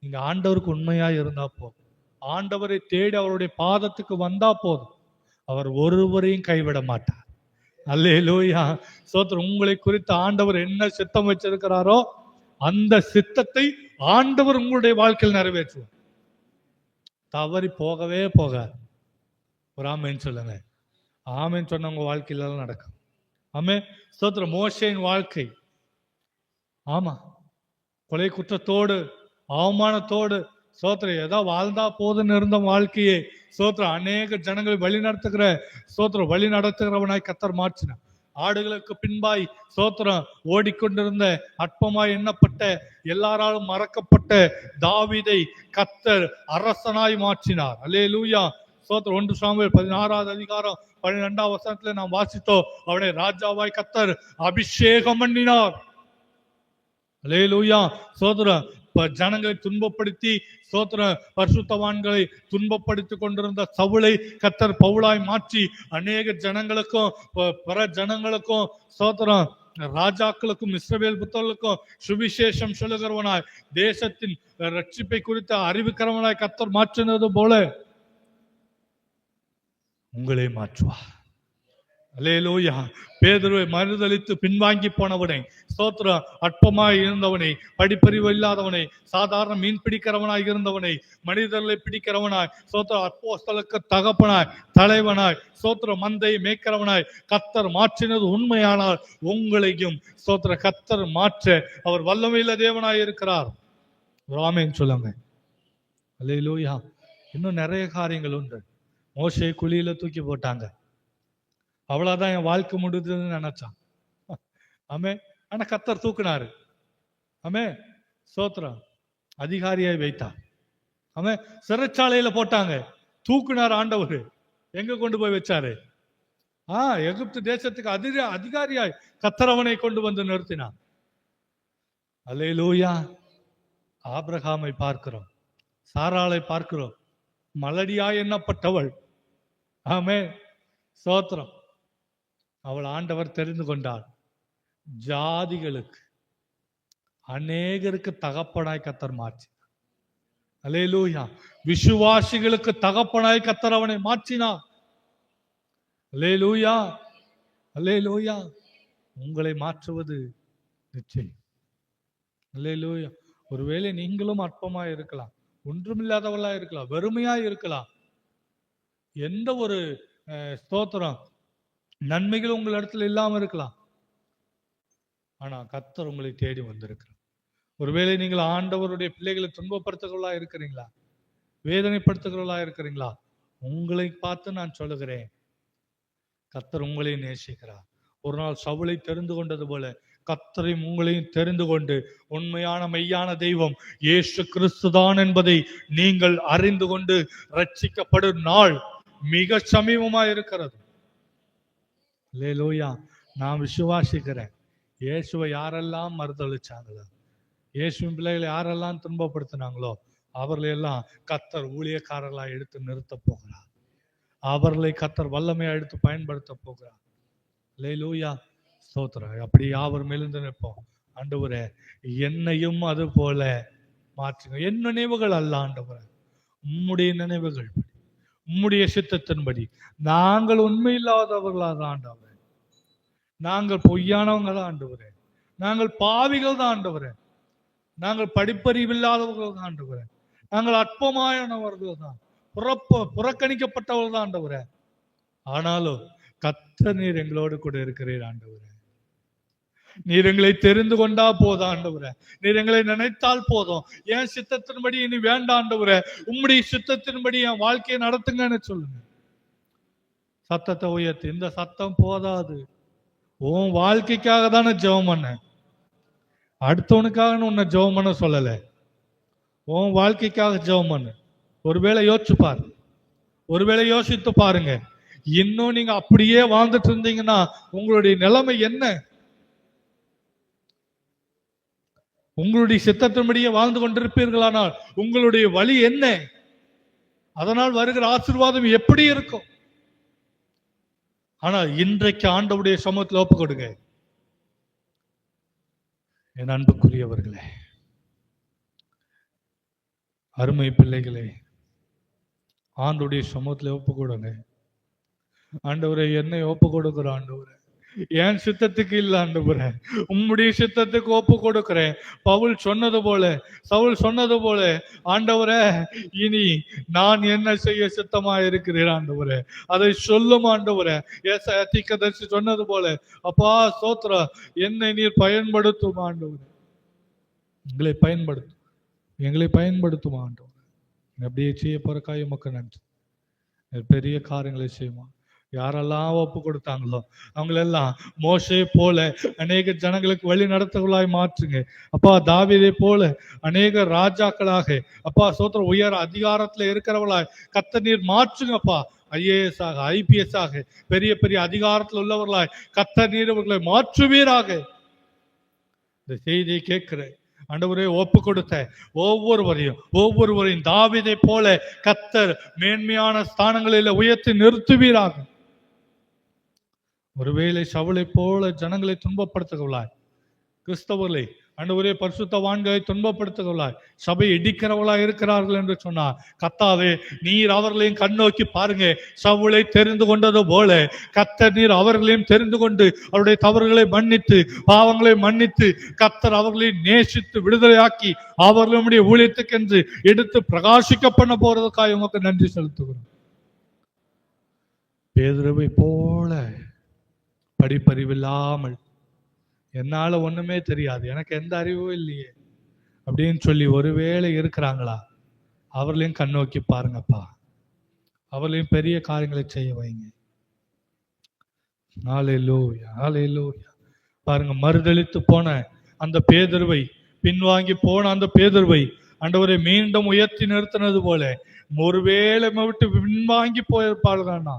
நீங்க ஆண்டவருக்கு உண்மையா இருந்தா போதும், ஆண்டவரை தேடி அவருடைய பாதத்துக்கு வந்தா போதும், அவர் ஒருவரையும் கைவிட மாட்டார். அல்லேலூயா. ஸ்தோத்திரம். உங்களை குறித்து ஆண்டவர் என்ன சித்தம் வச்சிருக்கிறாரோ அந்த சித்தத்தை ஆண்டவர் உங்களுடைய வாழ்க்கையில் நிறைவேற்றுவார். தவறி போகவே போகாது. ஒரு ஆமென் சொல்லுங்க. ஆமென் சொன்ன உங்க வாழ்க்கையில நடக்கும். ஆமென். ஸ்தோத்திரம். மோசேயின் வாழ்க்கை, ஆமா, கொலை குற்றத்தோடு அவமானத்தோடு ஸ்தோத்திரம் ஏதோ வாழ்ந்தா போதுன்னு இருந்த வாழ்க்கையை ஸ்தோத்திரம் அநேக ஜனங்களை வழி நடத்துகிற ஸ்தோத்திரம் வழி நடத்துகிறவனாய் கர்த்தர் மாற்றினார். ஆடுகளுக்கு பின்பாய் ஸ்தோத்திரம் ஓடிக்கொண்டிருந்த அற்பமாய் எண்ணப்பட்ட எல்லாராலும் மறக்கப்பட்ட தாவீதை கர்த்தர் அரசனாய் மாற்றினார். அல்லேலூயா. ஸ்தோத்திரம். 1 சாமுவேல் 16வது அதிகாரம் 12வது வசனத்துல நாம் வாசித்தோம். அவனை ராஜாவாய் கர்த்தர் அபிஷேகம் பண்ணினார். அல்லேலூயா. ஸ்தோத்திரம். ஜனங்களை துன்பப்படுத்தி ஸ்தோத்திரம் பரிசுத்தவான்களை துன்பப்படுத்தி கொண்டிருந்த சவுலை கர்த்தர் பவுலாய் மாற்றி அநேக ஜனங்களுக்கும் பிற ஜனங்களுக்கும் ஸ்தோத்திரம் ராஜாக்களுக்கும் இஸ்ரவேல் புத்தர்களுக்கும் சுவிசேஷம் சொல்லுகிறவனாய் தேசத்தின் ரட்சிப்பை குறித்து அறிவிக்கிறவனாய் கர்த்தர் மாற்றினது போல உங்களை மாற்றுவார். அல்லேலூயா. பேதுருவை மறுதலித்து பின்வாங்கி போனவனை ஸ்தோத்திரம் அற்பமாய் இருந்தவனை, படிப்பறிவு இல்லாதவனை, சாதாரண மீன் பிடிக்கிறவனாய் இருந்தவனை, மனிதர்களை பிடிக்கிறவனாய் ஸ்தோத்திரம் அப்போஸ்தலருக்கு தகப்பனாய் தலைவனாய் ஸ்தோத்திரம் மந்தை மேய்க்கிறவனாய் கர்த்தர் மாற்றினது உண்மையானால் உங்களையும் ஸ்தோத்திர கர்த்தர் மாற்ற அவர் வல்லமையுள்ள தேவனாய் இருக்கிறார். ஆமென் சொல்லுங்க. அல்லேலூயா. இன்னும் நிறைய காரியங்கள் உண்டு. மோசே குழியில தூக்கி போட்டாங்க. அவ்வளவுதான் என் வாழ்க்கை முடிஞ்சதுன்னு நினைச்சான். ஆமே. ஆனா கர்த்தர் தூக்குனாரு. ஆமே. ஸ்தோத்திரம். அதிகாரியாய் வைத்தார். ஆமே. சிறைச்சாலையில போட்டாங்க, தூக்குனார் ஆண்டவர். எங்க கொண்டு போய் வச்சாரு? எகிப்து தேசத்துக்கு அதிகாரியாய் கர்த்தர் அவனை கொண்டு வந்து நிறுத்தினார். அல்லேலூயா. ஆபிரகாமை பார்க்கிறோம், சாராளை பார்க்கிறோம், மலடியாய் எண்ணப்பட்டவள். ஆமே. ஸ்தோத்திரம். அவள் ஆண்டவர் தெரிந்து கொண்டாள். ஜாதிகளுக்கு அநேகருக்கு தகப்பனாய் கர்த்தர் மாற்றினார். அல்லேலூயா. விசுவாசிகளுக்கு தகப்பனாய் கர்த்தர் அவனை மாற்றினார். அல்லேலூயா. அல்லேலூயா. உங்களை மாற்றுவது நிச்சயம். அல்லேலூயா. ஒருவேளை நீங்களும் அற்பமாய் இருக்கலாம், ஒன்றுமில்லாதவளா இருக்கலாம், வெறுமையாய் இருக்கலாம், எந்த ஒரு ஸ்தோத்திரம் நன்மைகள் உங்கள் இடத்துல இல்லாம இருக்கலாம். ஆனா கர்த்தர் உங்களை தேடி வந்திருக்கிறார். ஒருவேளை நீங்கள் ஆண்டவருடைய பிள்ளைகளை துன்பப்படுத்துகிறவர்களா இருக்கிறீங்களா, வேதனைப்படுத்துகிறவர்களா இருக்கிறீங்களா, உங்களை பார்த்து நான் சொல்லுகிறேன், கர்த்தர் உங்களை நேசிக்கிறார். ஒரு நாள் சவுலை தெரிந்து கொண்டது போல கர்த்தரையும் உங்களையும் தெரிந்து கொண்டு உண்மையான மெய்யான தெய்வம் இயேசு கிறிஸ்துதான் என்பதை நீங்கள் அறிந்து கொண்டு ரட்சிக்கப்படும் நாள் மிக சமீபமா இருக்கிறது. அல்லேலூயா. நான் விசுவாசிக்கிறேன். இயேசுவை யாரெல்லாம் மறுதளிச்சாங்களோ, இயேசுவின் பிள்ளைகளை யாரெல்லாம் துன்பப்படுத்தினாங்களோ அவர்களை எல்லாம் கர்த்தர் ஊழியக்காரர்களா எடுத்து நிறுத்த போகிறார். அவர்களை கர்த்தர் வல்லமையா எடுத்து பயன்படுத்த போகிறார். அல்லேலூயா. ஸ்தோத்திரம். அப்படி யாவர் மேலிருந்து நிற்போம். ஆண்டவரே என்னையும் அது போல மாற்றுங்க. என் நினைவுகள் அல்ல ஆண்டவரே, உம்முடைய நினைவுகள், உம்முடைய சித்தத்தின்படி. நாங்கள் உண்மை இல்லாதவர்களாக ஆண்டவரே, நாங்கள் பொய்யானவங்க தான் ஆண்டவரே, நாங்கள் பாவிகள் தான் ஆண்டவரே, நாங்கள் படிப்பறிவில்லாதவர்கள் தான் ஆண்டவரே, நாங்கள் அற்பமானவர்கள் தான், புறக்கணிக்கப்பட்டவர்கள் தான் ஆண்டவரே. ஆனாலும் கர்த்தர் நீர் எங்களோடு கூட இருக்கிறீர் ஆண்டவரே. நீர் எங்களை தெரிந்து கொண்டா போதும் ஆண்டவரே, நீர் எங்களை நினைத்தால் போதும். என் சித்தத்தின்படி இனி வேண்டாம் ஆண்டவரே, உம்முடைய சித்தத்தின்படி என் வாழ்க்கையை நடத்துங்கன்னு சொல்லுங்க. சத்தத்தை உயர்த்தி, இந்த சத்தம் போதாது, உன் வாழ்க்கைக்காக தானே ஜெபம் பண்ண, அடுத்தவனுக்காக உன்னை ஜெபம் பண்ண சொல்லல, உன் வாழ்க்கைக்காக ஜெபம் பண்ணு. ஒருவேளை யோசிச்சு பாரு, ஒருவேளை யோசித்து பாருங்க. இன்னும் நீங்க அப்படியே வாழ்ந்துட்டு இருந்தீங்கன்னா உங்களுடைய நிலைமை என்ன? உங்களுடைய சித்தத்தின்படியே வாழ்ந்து கொண்டிருப்பீர்களானால் உங்களுடைய வழி என்ன? அதனால் வருகிற ஆசீர்வாதம் எப்படி இருக்கும்? ஆனால் இன்றைக்கு ஆண்டவருடைய சமூகத்தில் ஒப்பு கொடுங்க. என் அன்புக்குரியவர்களே, அருமை பிள்ளைகளே, ஆண்டவருடைய சமூகத்தில் ஒப்பு கொடுங்க. ஆண்டவரே என்னை ஒப்பு கொடுக்கிற ஆண்டவரே, என் சித்தத்துக்கு இல்ல ஆண்டவரே, உம்முடைய சித்தத்துக்கு ஒப்பு கொடுக்கிறேன். பவுல் சொன்னது போல, சவுல் சொன்னது போல, ஆண்டவரே இனி நான் என்ன செய்ய சித்தமா இருக்கிறேன் ஆண்டவரே, அதை சொல்லும் ஆண்டவரே. ஏசாயா தீர்க்கதரிசி சொன்னது போல, அப்பா ஸ்தோத்திரம், என்னை நீர் பயன்படுத்தும் ஆண்டவரே, எங்களை பயன்படுத்தும் ஆண்டவரே. அப்படியே செய்ய போறக்காய் உமக்கு நன்றி. பெரிய காரியங்களை செய்யுமா. யாரெல்லாம் ஒப்பு கொடுத்தாங்களோ அவங்களெல்லாம் மோசே போல அநேக ஜனங்களுக்கு வழி நடத்தவர்களாய் மாற்றுங்க அப்பா. தாவீதை போல அநேக ராஜாக்களாக அப்பா சோத்திர உயர் அதிகாரத்துல இருக்கிறவர்களாய் கர்த்தர் நீர் மாற்றுங்கப்பா. IAS ஆக, IPS ஆக, பெரிய பெரிய அதிகாரத்தில் உள்ளவர்களாய் கர்த்தர் நீர் அவர்களை மாற்றுவீராக. இந்த செய்தியை கேட்கிறேன் ஆண்டவரே, ஒப்பு கொடுத்த ஒவ்வொருவரையும் தாவீதை போல கர்த்தர் மேன்மையான ஸ்தானங்களில் உயர்த்தி நிறுத்துவீராக. ஒருவேளை சவுலை போல ஜனங்களை துன்பப்படுத்துகிறாய், கிறிஸ்தவர்களை ஆண்டவரே பரிசுத்தவான்களை துன்பப்படுத்துகிறாய், சபை இடிக்கிறவர்களாய் இருக்கிறார்கள் என்று சொன்னார். கர்த்தாவே நீர் அவர்களையும் கண்ணோக்கி பாருங்க. சவுலை தெரிந்து கொண்டது போல கர்த்தர் நீர் அவர்களையும் தெரிந்து கொண்டு அவருடைய தவறுகளை மன்னித்து பாவங்களை மன்னித்து கர்த்தர் அவர்களை நேசித்து விடுதலையாக்கி அவர்களுடைய ஊழியத்துக்கென்று எடுத்து பிரகாசிக்க பண்ண போறதுக்காக உங்களுக்கு நன்றி செலுத்துகிறோம். பேதுருவை போல படிப்பறிவில்லாமல் என்னால ஒண்ணுமே தெரியாது, எனக்கு எந்த அறிவும் இல்லையே அப்படின்னு சொல்லி ஒருவேளை இருக்கிறாங்களா, அவர்களையும் கண்ணோக்கி பாருங்கப்பா. அவர்களையும் பெரிய காரியங்களை செய்ய வைங்க. ஹல்லேலூயா, ஹல்லேலூயா. பாருங்க, மறுதலித்து போன அந்த பேதுருவை, பின்வாங்கி போன அந்த பேதுருவை ஆண்டவரை மீண்டும் உயர்த்தி நிறுத்தினது போல ஒருவேளை விட்டு பின்வாங்கி போயிருப்பார்களா,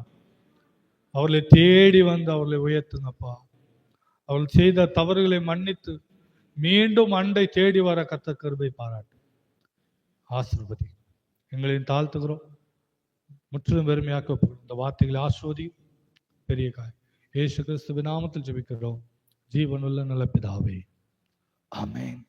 அவர்களை தேடி வந்து அவர்களை உயர்த்துங்கப்பா. அவள் செய்த தவறுகளை மன்னித்து மீண்டும் அண்டை தேடி வர கர்த்தர் கிருபை பாராட்டு. ஆசீர்வதி எங்களையும் தாழ்த்துகிறோம். முற்றிலும் பெருமையாக்க இந்த வார்த்தைகளை ஆசீர்வதி. பெரிய காய் இயேசு கிறிஸ்துவின் நாமத்தில் ஜெபிக்கிறோம் ஜீவனுள்ள நல்ல பிதாவே, ஆமென்.